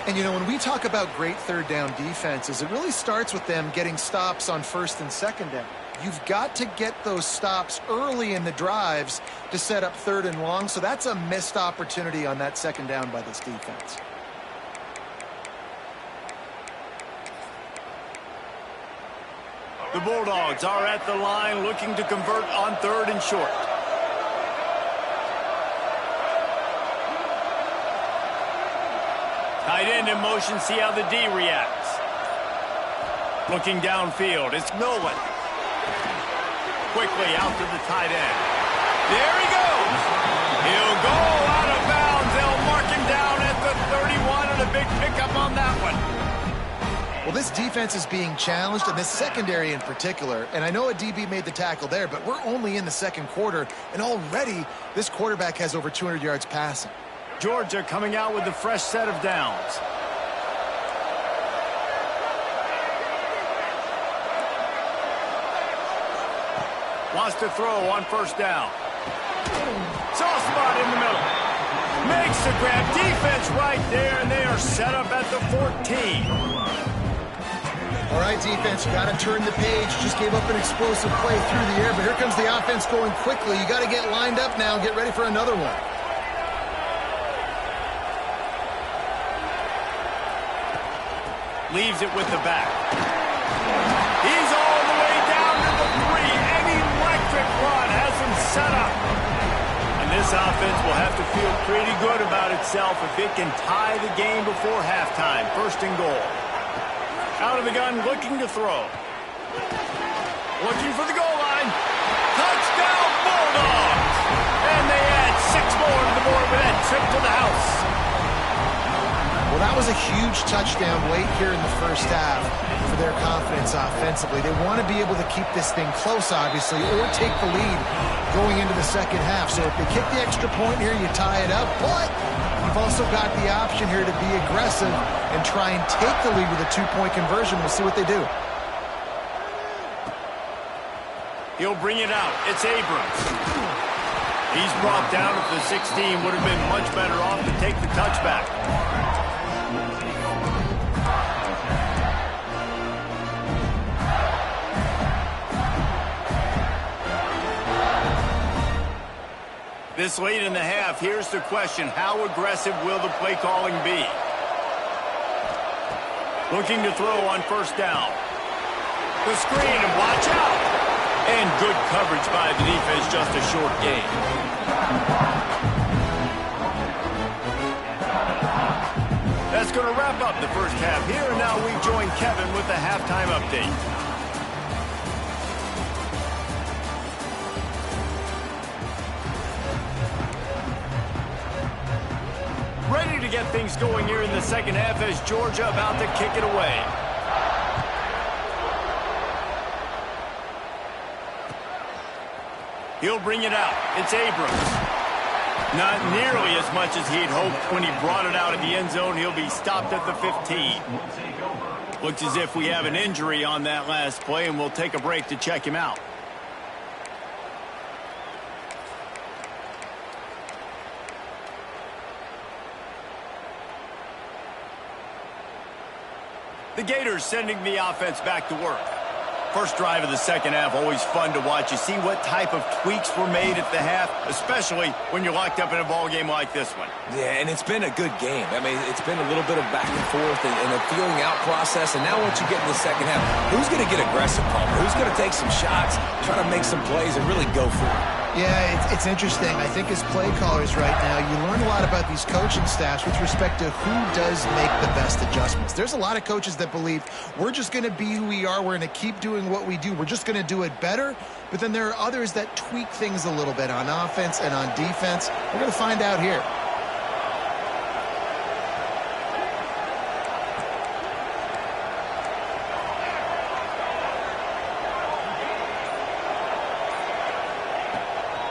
And, you know, when we talk about great 3rd down defenses, it really starts with them getting stops on 1st and 2nd down. You've got to get those stops early in the drives to set up 3rd and long, so that's a missed opportunity on that 2nd down by this defense. The Bulldogs are at the line looking to convert on 3rd and short. Tight end in motion, see how the D reacts. Looking downfield, it's Nolan. Quickly out to the tight end. There he goes. He'll go out of bounds. They'll mark him down at the 31, and a big pickup on that one. Well, this defense is being challenged, and this secondary in particular. And I know a DB made the tackle there, but we're only in the 2nd quarter, and already this quarterback has over 200 yards passing. Georgia coming out with a fresh set of downs. Wants to throw on 1st down. Soft spot in the middle. Makes the grab. Defense right there, and they are set up at the 14. All right, defense, you got to turn the page. Just gave up an explosive play through the air, but here comes the offense going quickly. You got to get lined up now and get ready for another one. Leaves it with the back. He's all the way down to the 3. An electric run has him set up. And this offense will have to feel pretty good about itself if it can tie the game before halftime. 1st and goal. Out of the gun, looking to throw. Looking for the goal line. Touchdown, Bulldogs! And they add 6 more to the board with that trip to the house. Well, that was a huge touchdown late here in the 1st half for their confidence offensively. They want to be able to keep this thing close, obviously, or take the lead going into the 2nd half. So if they kick the extra point here, you tie it up. But you've also got the option here to be aggressive and try and take the lead with a 2-point conversion. We'll see what they do. He'll bring it out. It's Abrams. He's brought down at the 16. Would have been much better off to take the touchback. This late in the half, here's the question. How aggressive will the play calling be? Looking to throw on 1st down. The screen, and watch out. And good coverage by the defense, just a short gain. That's going to wrap up the 1st half here, and now we join Kevin with the halftime update. Ready to get things going here in the 2nd half as Georgia about to kick it away. He'll bring it out. It's Abrams. Not nearly as much as he'd hoped when he brought it out of the end zone. He'll be stopped at the 15. Looks as if we have an injury on that last play, and we'll take a break to check him out. The Gators sending the offense back to work. First drive of the 2nd half, always fun to watch. You see what type of tweaks were made at the half, especially when you're locked up in a ball game like this one. Yeah, and it's been a good game. I mean, it's been a little bit of back and forth and a feeling out process. And now once you get in the 2nd half, who's going to get aggressive, Palmer? Who's going to take some shots, try to make some plays, and really go for it? Yeah, it's interesting. I think as play callers right now, you learn a lot about these coaching staffs with respect to who does make the best adjustments. There's a lot of coaches that believe we're just going to be who we are. We're going to keep doing what we do. We're just going to do it better. But then there are others that tweak things a little bit on offense and on defense. We're going to find out here.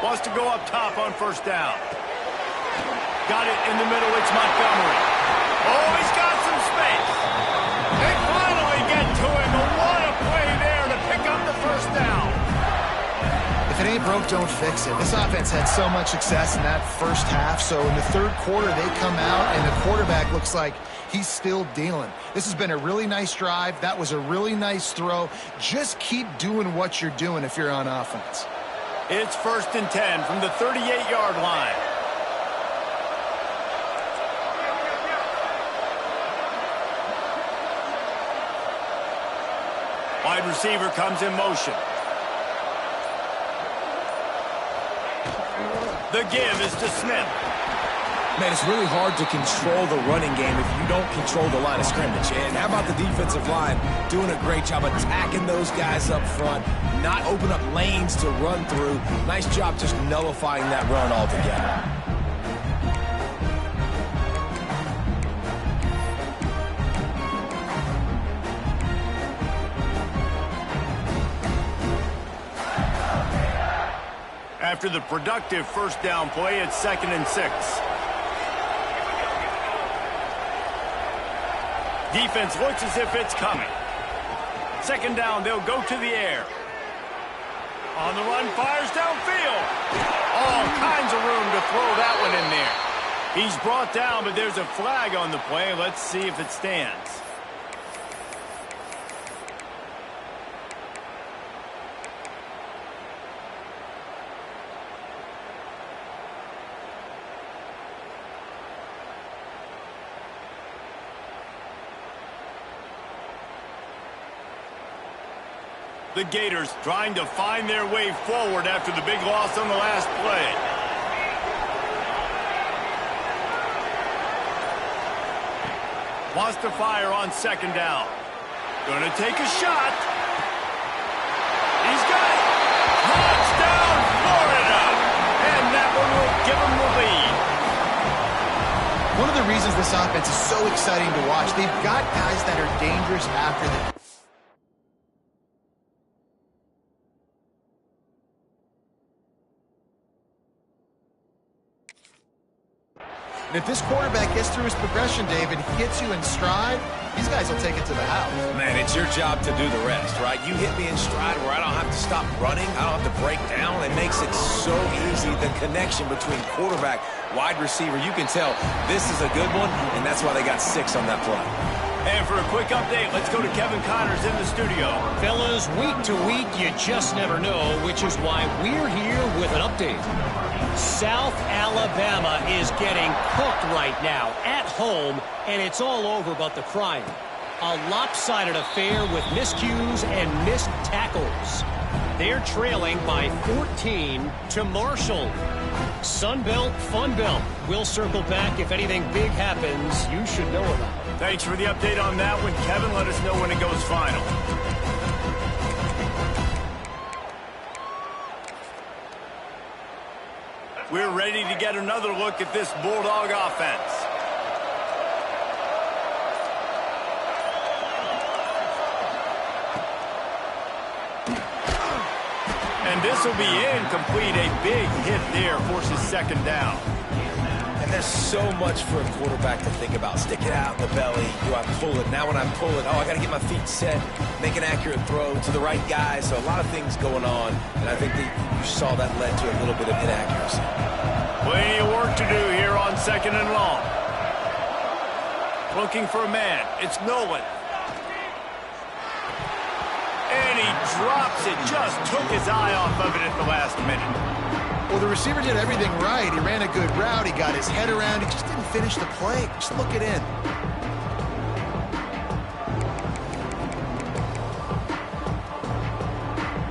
Wants to go up top on first down. Got it in the middle. It's Montgomery. Oh, he's got some space. They finally get to him. But what a play there to pick up the first down. If it ain't broke, don't fix it. This offense had so much success in that first half, so in the third quarter they come out and the quarterback looks like he's still dealing. This has been a really nice drive. That was a really nice throw. Just keep doing what you're doing if you're on offense. It's 1st and 10 from the 38-yard line. Wide receiver comes in motion. The give is to Smith. Man, it's really hard to control the running game if you don't control the line of scrimmage. And how about the defensive line doing a great job attacking those guys up front, not open up lanes to run through. Nice job just nullifying that run altogether. After the productive first down play, it's 2nd and 6. Defense looks as if it's coming. 2nd down, they'll go to the air. On the run, fires downfield. All kinds of room to throw that one in there. He's brought down, but there's a flag on the play. Let's see if it stands. The Gators trying to find their way forward after the big loss on the last play. Wants to fire on 2nd down. Gonna take a shot. He's got it. Touchdown, Florida. And that one will give them the lead. One of the reasons this offense is so exciting to watch, they've got guys that are dangerous after the And if this quarterback gets through his progression, David, hits you in stride, these guys will take it to the house. Man, it's your job to do the rest, right? You hit me in stride where I don't have to stop running. I don't have to break down. It makes it so easy, the connection between quarterback, wide receiver. You can tell this is a good one, and that's why they got 6 on that play. And for a quick update, let's go to Kevin Connors in the studio. Fellas, week to week, you just never know, which is why we're here with an update. South Alabama is getting cooked right now at home, and it's all over but the crying. A lopsided affair with miscues and missed tackles. They're trailing by 14 to Marshall. Sunbelt, Funbelt. We'll circle back if anything big happens you should know about. Thanks for the update on that one, Kevin. Let us know when it goes final. We're ready to get another look at this Bulldog offense. And this will be incomplete. A big hit there forces 2nd down. And there's so much for a quarterback to think about. Stick it out in the belly. Do I pull it? Now when I pull it, I got to get my feet set, make an accurate throw to the right guy. So a lot of things going on, and I think that you saw that led to a little bit of inaccuracy. Plenty of work to do here on 2nd and long. Looking for a man. It's Nolan. And he drops it. Just took his eye off of it at the last minute. Well, the receiver did everything right. He ran a good route. He got his head around. He just didn't finish the play. Just look it in.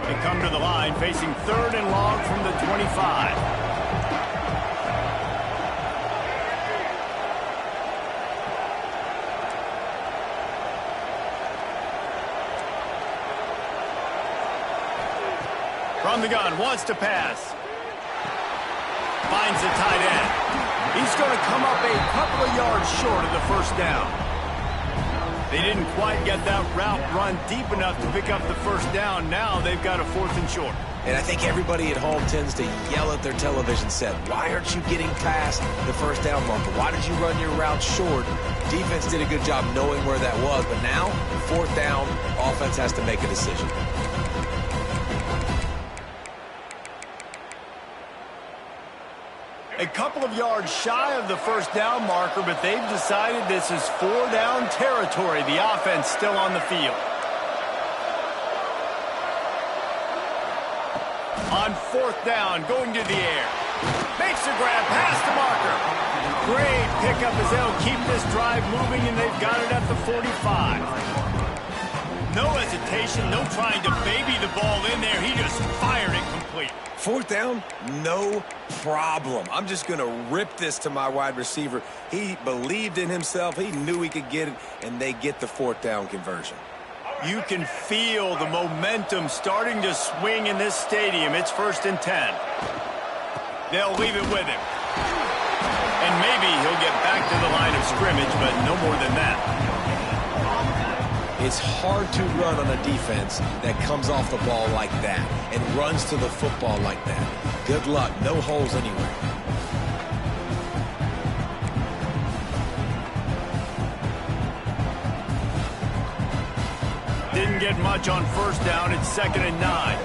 They come to the line. line, facing 3rd and long from the 25. From the gun, wants to pass. Finds the tight end. He's going to come up a couple of yards short of the first down. They didn't quite get that route run deep enough to pick up the first down. Now they've got a 4th and short. And I think everybody at home tends to yell at their television set. Why aren't you getting past the first down marker? Why did you run your route short? Defense did a good job knowing where that was. But now, 4th down, offense has to make a decision. A couple of yards shy of the first down marker, but they've decided this is 4-down territory. The offense still on the field. On 4th down, going to the air. Makes the grab past the marker. Great pickup as they'll keep this drive moving, and they've got it at the 45. No hesitation, no trying to baby the ball in there. He just fired it complete. 4th down, no problem. I'm just going to rip this to my wide receiver. He believed in himself. He knew he could get it, and they get the 4th down conversion. You can feel the momentum starting to swing in this stadium. It's 1st and 10. They'll leave it with him. And maybe he'll get back to the line of scrimmage, but no more than that. It's hard to run on a defense that comes off the ball like that and runs to the football like that. Good luck. No holes anywhere. Didn't get much on 1st down. It's 2nd and 9.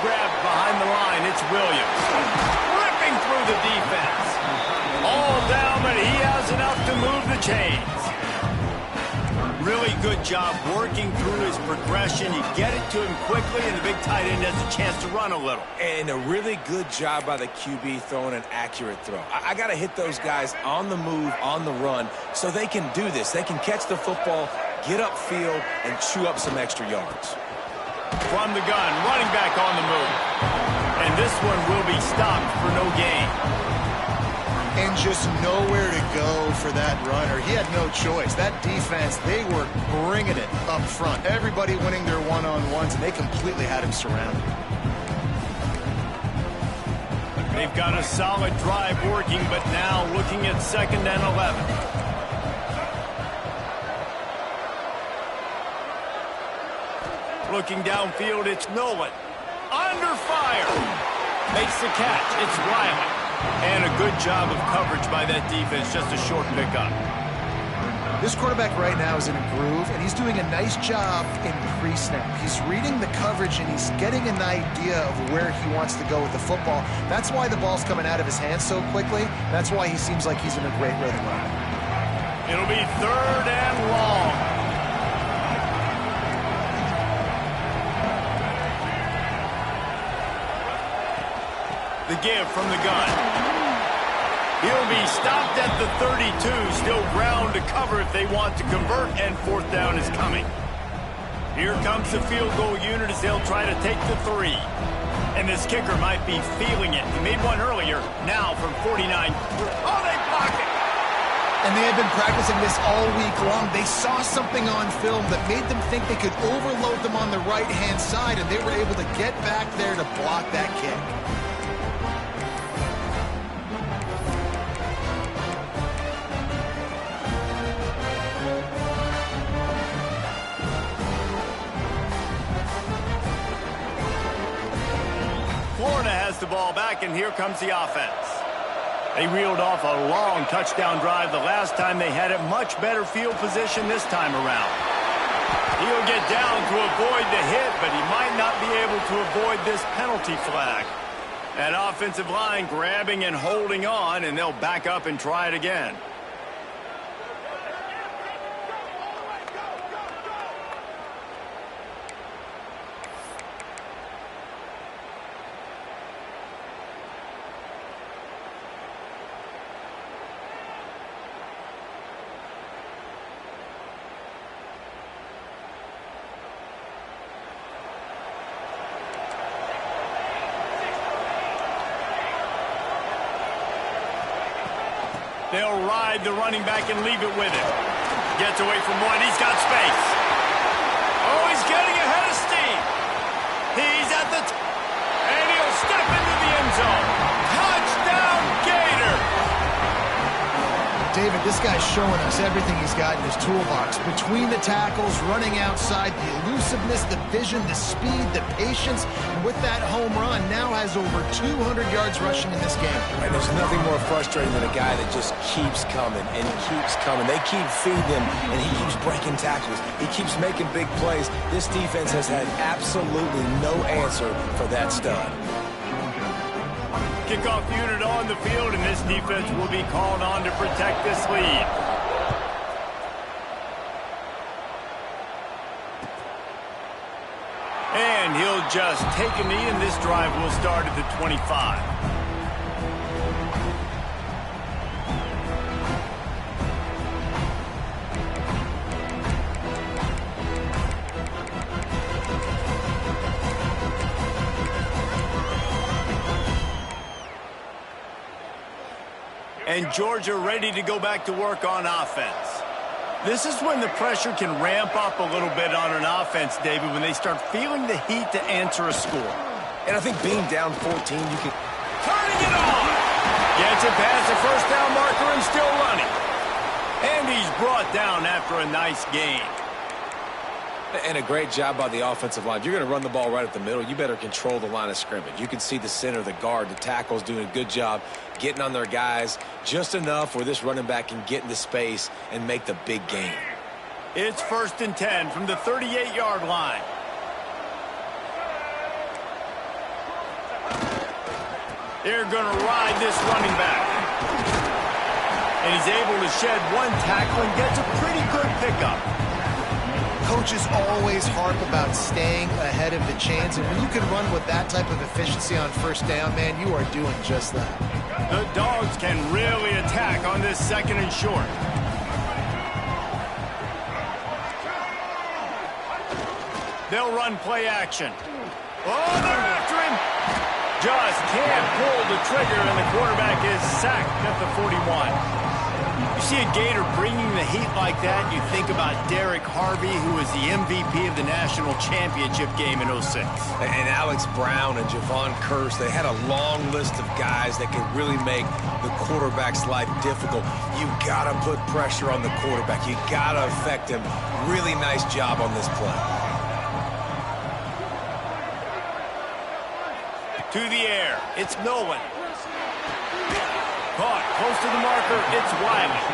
Grabbed behind the line. It's Williams. Ripping through the defense. All down, but he has enough to move the chains. Really good job working through his progression. You get it to him quickly, and the big tight end has a chance to run a little. And a really good job by the QB throwing an accurate throw. I got to hit those guys on the move, on the run, so they can do this. They can catch the football, get upfield, and chew up some extra yards. From the gun, running back on the move. And this one will be stopped for no gain. And just nowhere to go for that runner. He had no choice. That defense, they were bringing it up front. Everybody winning their one-on-ones, and they completely had him surrounded. They've got a solid drive working, but now looking at 2nd and 11. Looking downfield, it's Nolan. Under fire. Makes the catch. It's Riley. And a good job of coverage by that defense. Just a short pickup. This quarterback right now is in a groove, and he's doing a nice job in pre-snap. He's reading the coverage, and he's getting an idea of where he wants to go with the football. That's why the ball's coming out of his hands so quickly. That's why he seems like he's in a great rhythm right now. It'll be 3rd and long. The give from the gun. He'll be stopped at the 32. Still ground to cover if they want to convert, and 4th down is coming. Here comes the field goal unit as they'll try to take the 3. And this kicker might be feeling it. He made one earlier. Now from 49. Oh, they block it! And they had been practicing this all week long. They saw something on film that made them think they could overload them on the right-hand side, and they were able to get back there to block that kick. Florida has the ball back, and here comes the offense. They reeled off a long touchdown drive the last time they had it. Much better field position this time around. He'll get down to avoid the hit, but he might not be able to avoid this penalty flag. That offensive line grabbing and holding on, and they'll back up and try it again. They'll ride the running back and leave it with him. Gets away from one. He's got space. Oh, he's getting ahead of steam. He's at the and he'll step into the end zone. Touchdown, Gator. David, this guy's showing us everything he's got in his toolbox. Between the tackles, running outside, the elusiveness, the vision, the speed, the patience. And with that home run, now has over 200 yards rushing in this game. And there's nothing more frustrating than a guy that just keeps coming and keeps coming. They keep feeding him, and he keeps breaking tackles. He keeps making big plays. This defense has had absolutely no answer for that stud. Kickoff unit on the field, and this defense will be called on to protect this lead. And he'll just take a knee, and this drive will start at the 25. And Georgia ready to go back to work on offense. This is when the pressure can ramp up a little bit on an offense, David, when they start feeling the heat to answer a score. And I think being down 14, you can... Turning it on! Gets it past the first down marker and still running. And he's brought down after a nice gain. And a great job by the offensive line. If you're going to run the ball right at the middle, you better control the line of scrimmage. You can see the center, the guard, the tackles doing a good job getting on their guys just enough where this running back can get into space and make the big gain. It's 1st and 10 from the 38-yard line. They're going to ride this running back. And he's able to shed one tackle and gets a pretty good pickup. Coaches always harp about staying ahead of the chains, and when you can run with that type of efficiency on first down, man, you are doing just that. The Dogs can really attack on this 2nd and short. They'll run play action. Oh, they're after him. Just can't pull the trigger, and the quarterback is sacked at the 41. You see a Gator bringing the heat like that, you think about Derek Harvey, who was the MVP of the national championship game in 06. And Alex Brown and Javon Curse, they had a long list of guys that could really make the quarterback's life difficult. You got to put pressure on the quarterback. You got to affect him. Really nice job on this play. To the air, it's Nolan. Caught close to the marker, it's Wiley.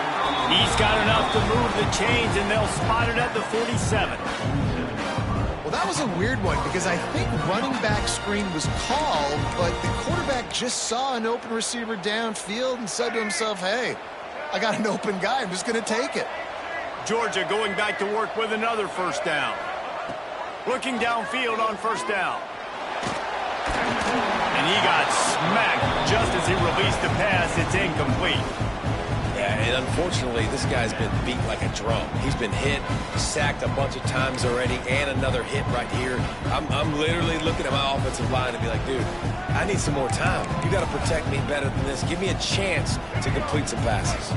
He's got enough to move the chains, and they'll spot it at the 47. Well, that was a weird one because I think running back screen was called, but the quarterback just saw an open receiver downfield and said to himself, hey, I got an open guy, I'm just going to take it. Georgia going back to work with another first down. Looking downfield on first down. And he got smacked just as he released the pass. It's incomplete. Yeah, and unfortunately, this guy's been beat like a drum. He's been hit, sacked a bunch of times already, and another hit right here. I'm literally looking at my offensive line and be like, dude, I need some more time. You got to protect me better than this. Give me a chance to complete some passes.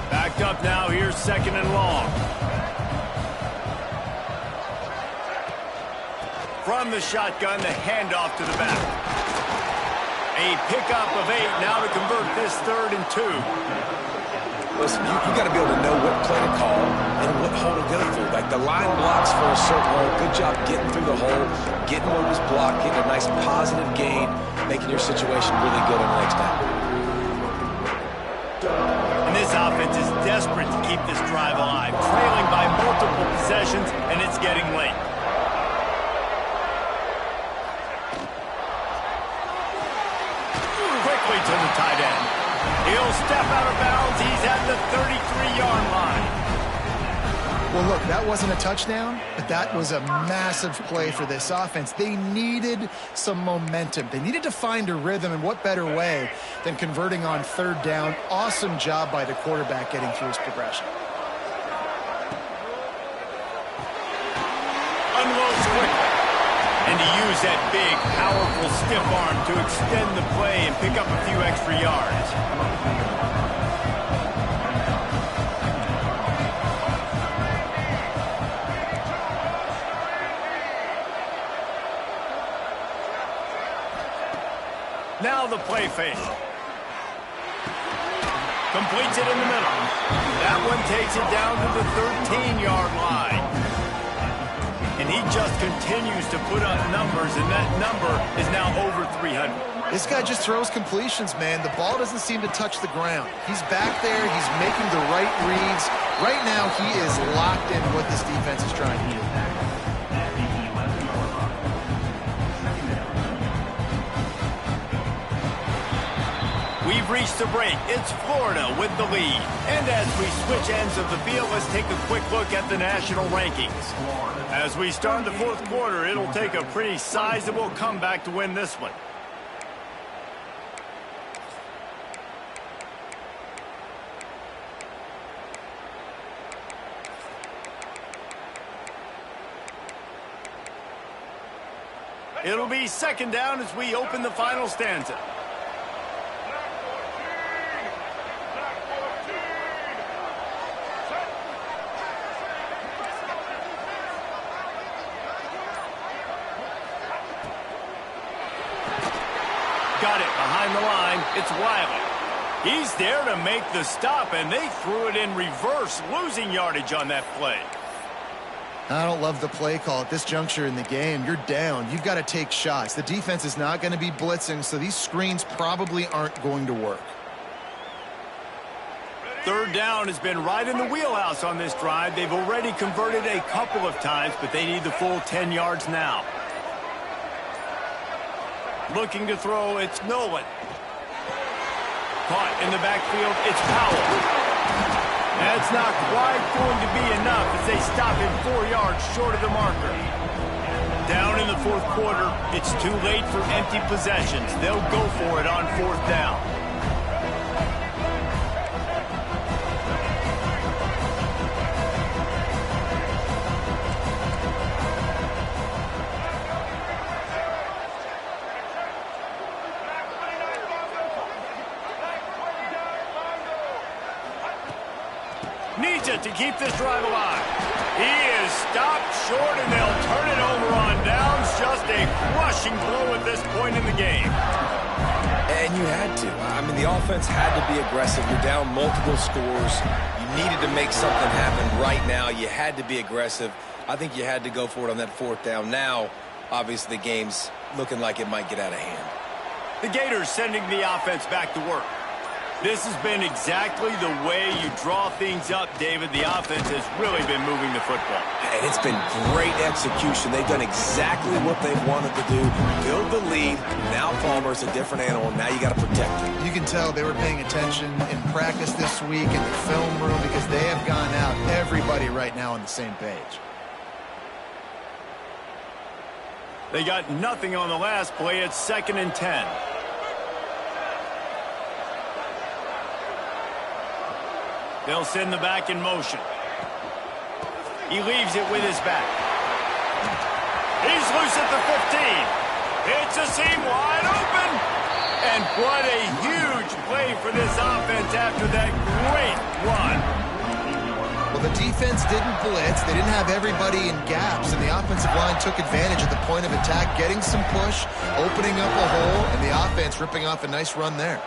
Backed up now. Here's 2nd and long. From the shotgun, the handoff to the back. A pickup of 8 now to convert this 3rd and 2. Listen, you got to be able to know what play to call and what hole to go through. Like the line blocks for a certain hole. Good job getting through the hole, getting what was blocked, getting a nice positive gain, making your situation really good on the next down. And this offense is desperate to keep this drive alive, trailing by multiple possessions, and it's getting late. To the tight end. He'll step out of bounds. He's at the 33-yard line. Well, look, that wasn't a touchdown, but that was a massive play for this offense. They needed some momentum. They needed to find a rhythm, and what better way than converting on 3rd down. Awesome job by the quarterback getting through his progression. Unloads quickly. And to use that big, powerful, stiff arm to extend the play and pick up a few extra yards. Now the play fake. Completes it in the middle. That one takes it down to the 13-yard line. And he just continues to put up numbers, and that number is now over 300. This guy just throws completions, man. The ball doesn't seem to touch the ground. He's back there. He's making the right reads. Right now, he is locked in what this defense is trying to do. We've reached the break. It's Florida with the lead. And as we switch ends of the field, let's take a quick look at the national rankings. As we start the fourth quarter, it'll take a pretty sizable comeback to win this one. It'll be second down as we open the final stanza. Got it behind the line. It's Wiley. He's there to make the stop, and they threw it in reverse, losing yardage on that play. I don't love the play call at this juncture in the game. You're down. You've got to take shots. The defense is not going to be blitzing, so these screens probably aren't going to work. Third down has been right in the wheelhouse on this drive. They've already converted a couple of times, but they need the full 10 yards now. Looking to throw, it's Nolan. Caught in the backfield, it's Powell. That's not quite going to be enough as they stop him 4 yards short of the marker. Down in the fourth quarter, it's too late for empty possessions. They'll go for it on fourth down. Needs it to keep this drive alive. He is stopped short, and they'll turn it over on downs. Just a crushing blow at this point in the game. And you had to. I mean, the offense had to be aggressive. You're down multiple scores. You needed to make something happen right now. You had to be aggressive. I think you had to go for it on that fourth down. Now, obviously, the game's looking like it might get out of hand. The Gators sending the offense back to work. This has been exactly the way you draw things up, David. The offense has really been moving the football. And it's been great execution. They've done exactly what they've wanted to do. Build the lead. Now Palmer's a different animal. Now you got to protect him. You can tell they were paying attention in practice this week in the film room because they have gone out, everybody right now on the same page. They got nothing on the last play. It's 2nd and 10. They'll send the back in motion. He leaves it with his back. He's loose at the 15. It's a seam wide open. And what a huge play for this offense after that great run. Well, the defense didn't blitz. They didn't have everybody in gaps, and the offensive line took advantage at the point of attack, getting some push, opening up a hole, and the offense ripping off a nice run there.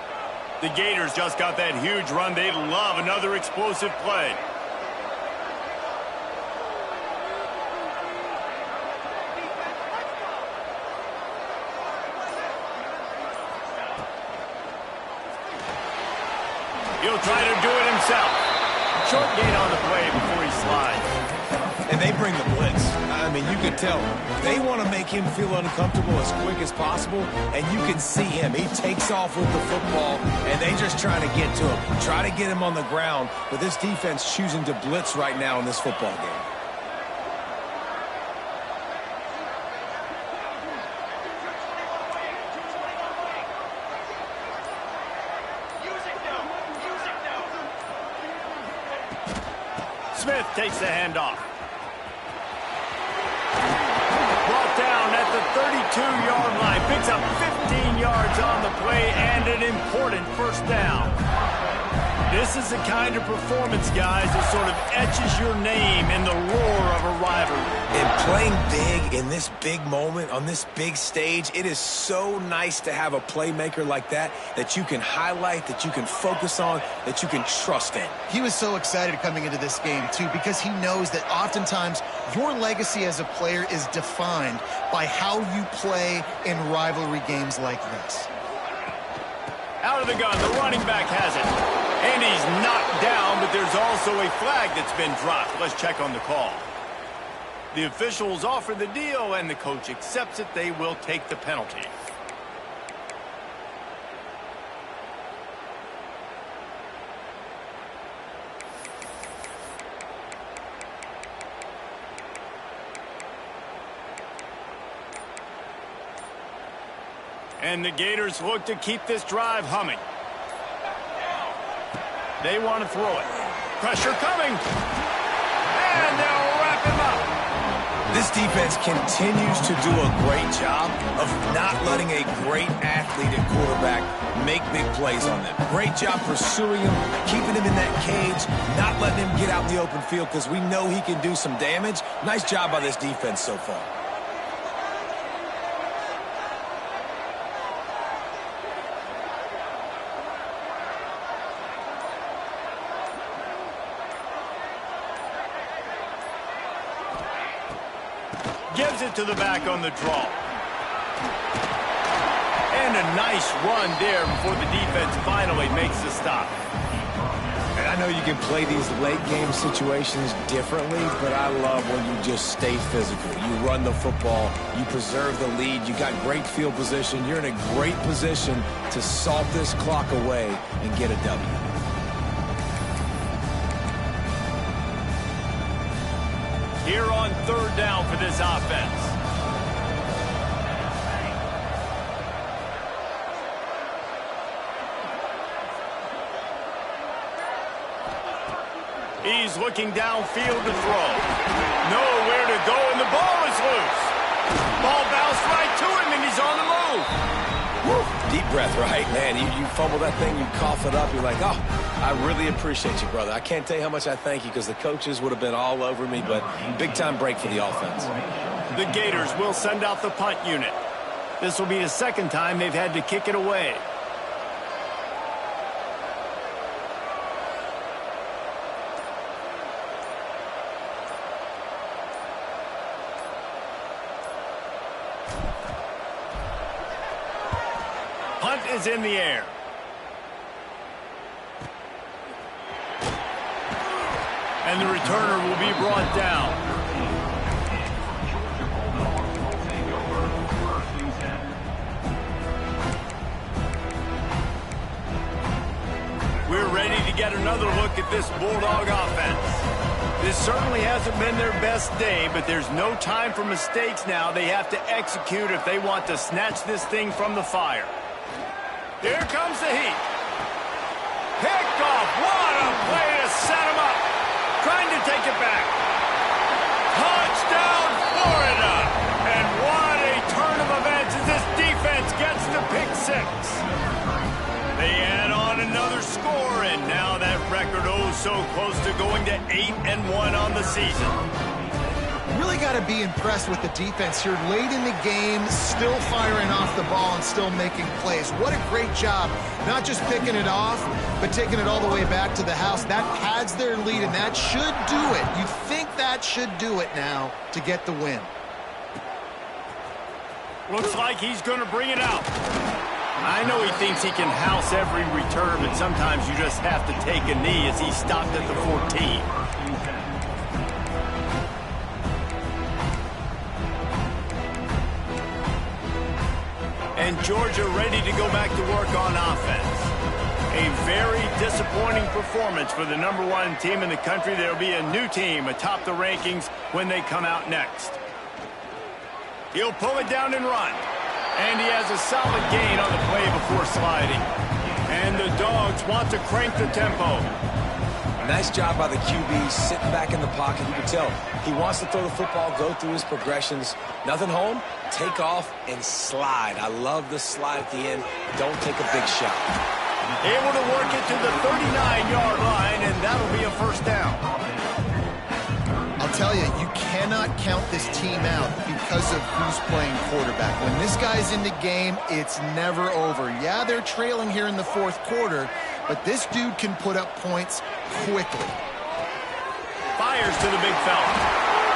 The Gators just got that huge run. They'd love another explosive play. He'll try to do it himself. Short gain on the play before he slides. And they bring the blitz. I mean, you can tell they want to make him feel uncomfortable as quick as possible, and you can see him. He takes off with the football, and they just try to get to him, try to get him on the ground, but this defense choosing to blitz right now in this football game. Smith takes the handoff. Brought down at the 32-yard line. Picks up 15 yards on the play and an important first down. This is the kind of performance, guys, that sort of etches your name in the roar of a rivalry. And playing big in this big moment, on this big stage, it is so nice to have a playmaker like that you can highlight, that you can focus on, that you can trust in. He was so excited coming into this game, too, because he knows that oftentimes your legacy as a player is defined by how you play in rivalry games like this. Out of the gun, the running back has it. And he's knocked down, but there's also a flag that's been dropped. Let's check on the call. The officials offer the deal, and the coach accepts it. They will take the penalty. And the Gators look to keep this drive humming. They want to throw it. Pressure coming. And they'll wrap him up. This defense continues to do a great job of not letting a great athlete at quarterback make big plays on them. Great job pursuing him, keeping him in that cage, not letting him get out in the open field because we know he can do some damage. Nice job by this defense so far. Gives it to the back on the draw. And a nice run there before the defense finally makes the stop. And I know you can play these late game situations differently, but I love when you just stay physical. You run the football, you preserve the lead, you got great field position, you're in a great position to salt this clock away and get a W. Here on third down for this offense. He's looking downfield to throw. Nowhere to go, and the ball is loose. Ball bounced right to him, and he's on the move. Woo. Deep breath, right, man? You fumble that thing, you cough it up, you're like, oh, I really appreciate you, brother. I can't tell you how much I thank you because the coaches would have been all over me, but big-time break for the offense. The Gators will send out the punt unit. This will be the second time they've had to kick it away. Punt is in the air. And the returner will be brought down. We're ready to get another look at this Bulldog offense. This certainly hasn't been their best day, but there's no time for mistakes now. They have to execute if they want to snatch this thing from the fire. Here comes the heat. Picked off. What a play to set him up. Trying to take it back. Touchdown, Florida. And what a turn of events as this defense gets the pick six. They add on another score, and now that record so close to going to 8-1 on the season. Really got to be impressed with the defense here late in the game, still firing off the ball and still making plays. What a great job, not just picking it off, but taking it all the way back to the house. That pads their lead, and that should do it. You think that should do it now to get the win. Looks like he's going to bring it out. I know he thinks he can house every return, but sometimes you just have to take a knee as he stopped at the 14. And Georgia ready to go back to work on offense. A very disappointing performance for the #1 team in the country. There will be a new team atop the rankings when they come out next. He'll pull it down and run. And he has a solid gain on the play before sliding. And the Dogs want to crank the tempo. Nice job by the QB, sitting back in the pocket. You can tell he wants to throw the football, go through his progressions. Nothing home, take off, and slide. I love the slide at the end. Don't take a big shot. Able to work it to the 39-yard line, and that'll be a first down. I'll tell you, you cannot count this team out because of who's playing quarterback. When this guy's in the game, it's never over. Yeah, they're trailing here in the fourth quarter, but this dude can put up points quickly. Fires to the big fella.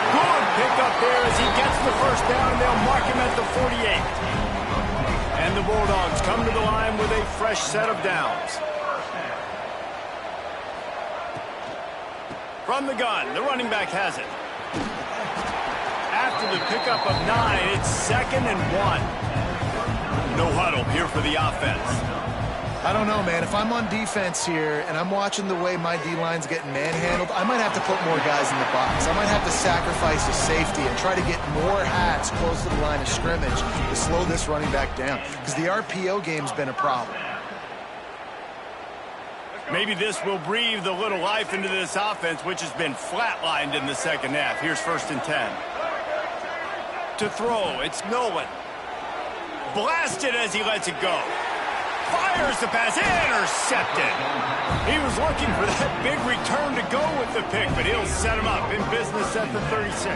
Good pickup there as he gets the first down, and they'll mark him at the 48. And the Bulldogs come to the line with a fresh set of downs. From the gun, the running back has it. After the pickup of 9, it's 2nd and 1. No huddle here for the offense. I don't know, man. If I'm on defense here and I'm watching the way my D-line's getting manhandled, I might have to put more guys in the box. I might have to sacrifice a safety and try to get more hats close to the line of scrimmage to slow this running back down, because the RPO game's been a problem. Maybe this will breathe a little life into this offense, which has been flatlined in the second half. Here's 1st and 10. To throw, it's Nolan. Blasted as he lets it go. Fires the pass, intercepted. He was looking for that big return to go with the pick, but he'll set him up in business at the 36.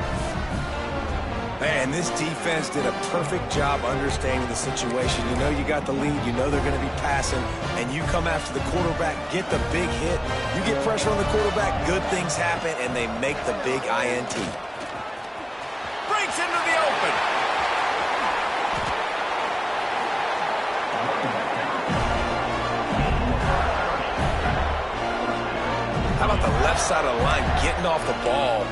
Man, this defense did a perfect job understanding the situation. You know you got the lead, you know they're going to be passing, and you come after the quarterback, get the big hit. You get pressure on the quarterback, good things happen, and they make the big INT. Breaks into the open. How about the left side of the line getting off the ball,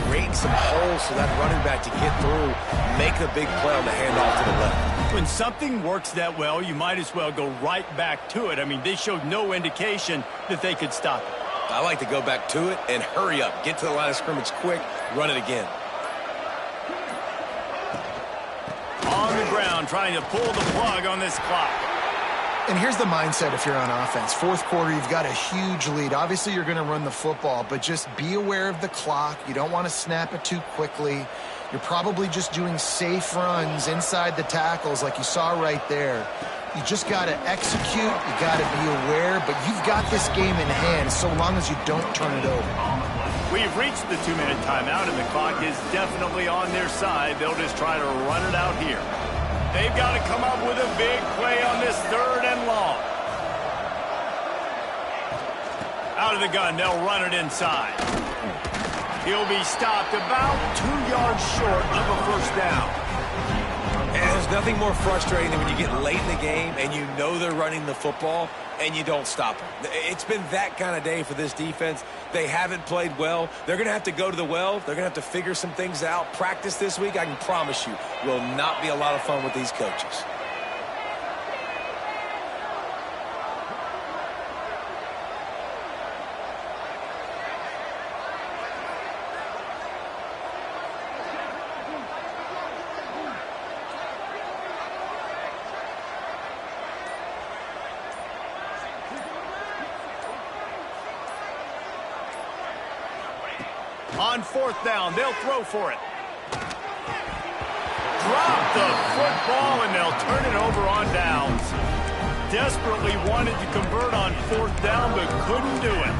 creating some holes for that running back to get through, make the big play on the handoff to the left. When something works that well, you might as well go right back to it. I mean, they showed no indication that they could stop it. I like to go back to it and hurry up, get to the line of scrimmage quick, run it again. On the ground, trying to pull the plug on this clock. And here's the mindset if you're on offense. Fourth quarter, you've got a huge lead. Obviously, you're going to run the football, but just be aware of the clock. You don't want to snap it too quickly. You're probably just doing safe runs inside the tackles like you saw right there. You just got to execute. You got to be aware, but you've got this game in hand so long as you don't turn it over. We've reached the 2-minute timeout, and the clock is definitely on their side. They'll just try to run it out here. They've got to come up with a big play on this 3rd and long. Out of the gun, they'll run it inside. He'll be stopped about 2 yards short of a first down. And there's nothing more frustrating than when you get late in the game and you know they're running the football and you don't stop them. It's been that kind of day for this defense. They haven't played well. They're going to have to go to the well. They're going to have to figure some things out. Practice this week, I can promise you, will not be a lot of fun with these coaches. On 4th down, they'll throw for it. Drop the football, and they'll turn it over on downs. Desperately wanted to convert on 4th down, but couldn't do it.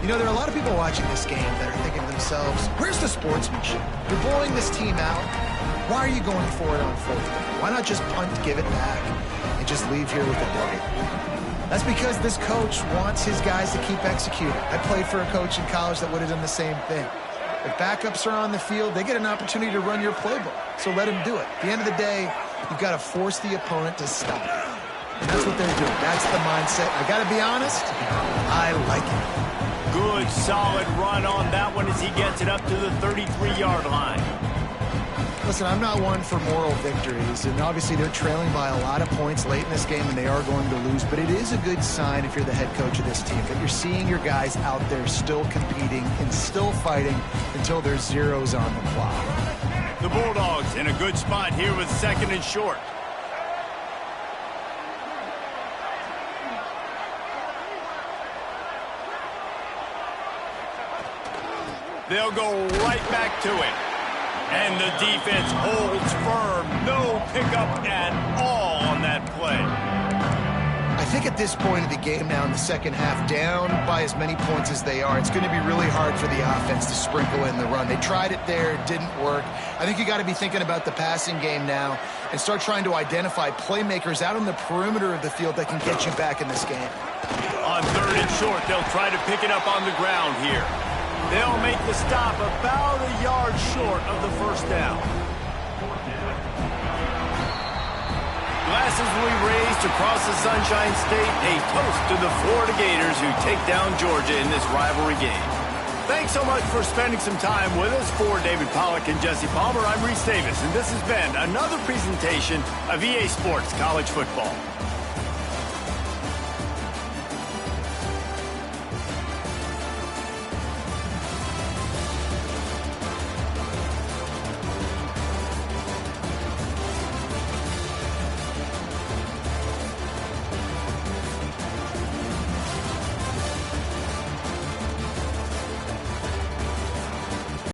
You know, there are a lot of people watching this game that are thinking to themselves, where's the sportsmanship? You're blowing this team out. Why are you going for it on 4th down? Why not just punt, give it back, and just leave here with a W? That's because this coach wants his guys to keep executing. I played for a coach in college that would have done the same thing. If backups are on the field, they get an opportunity to run your playbook. So let them do it. At the end of the day, you've got to force the opponent to stop. And that's what they're doing. That's the mindset. I got to be honest, I like it. Good, solid run on that one as he gets it up to the 33-yard line. Listen, I'm not one for moral victories, and obviously they're trailing by a lot of points late in this game, and they are going to lose, but it is a good sign if you're the head coach of this team that you're seeing your guys out there still competing and still fighting until there's zeros on the clock. The Bulldogs in a good spot here with 2nd and short. They'll go right back to it. And the defense holds firm. No pickup at all on that play. I think at this point of the game now in the second half, down by as many points as they are, it's going to be really hard for the offense to sprinkle in the run. They tried it there, it didn't work. I think you got to be thinking about the passing game now and start trying to identify playmakers out on the perimeter of the field that can get you back in this game. On 3rd and short, they'll try to pick it up on the ground here. They'll make the stop about a yard short of the first down. Glasses will be raised across the Sunshine State, a toast to the Florida Gators who take down Georgia in this rivalry game. Thanks so much for spending some time with us. For David Pollack and Jesse Palmer, I'm Reese Davis, and this has been another presentation of EA Sports College Football.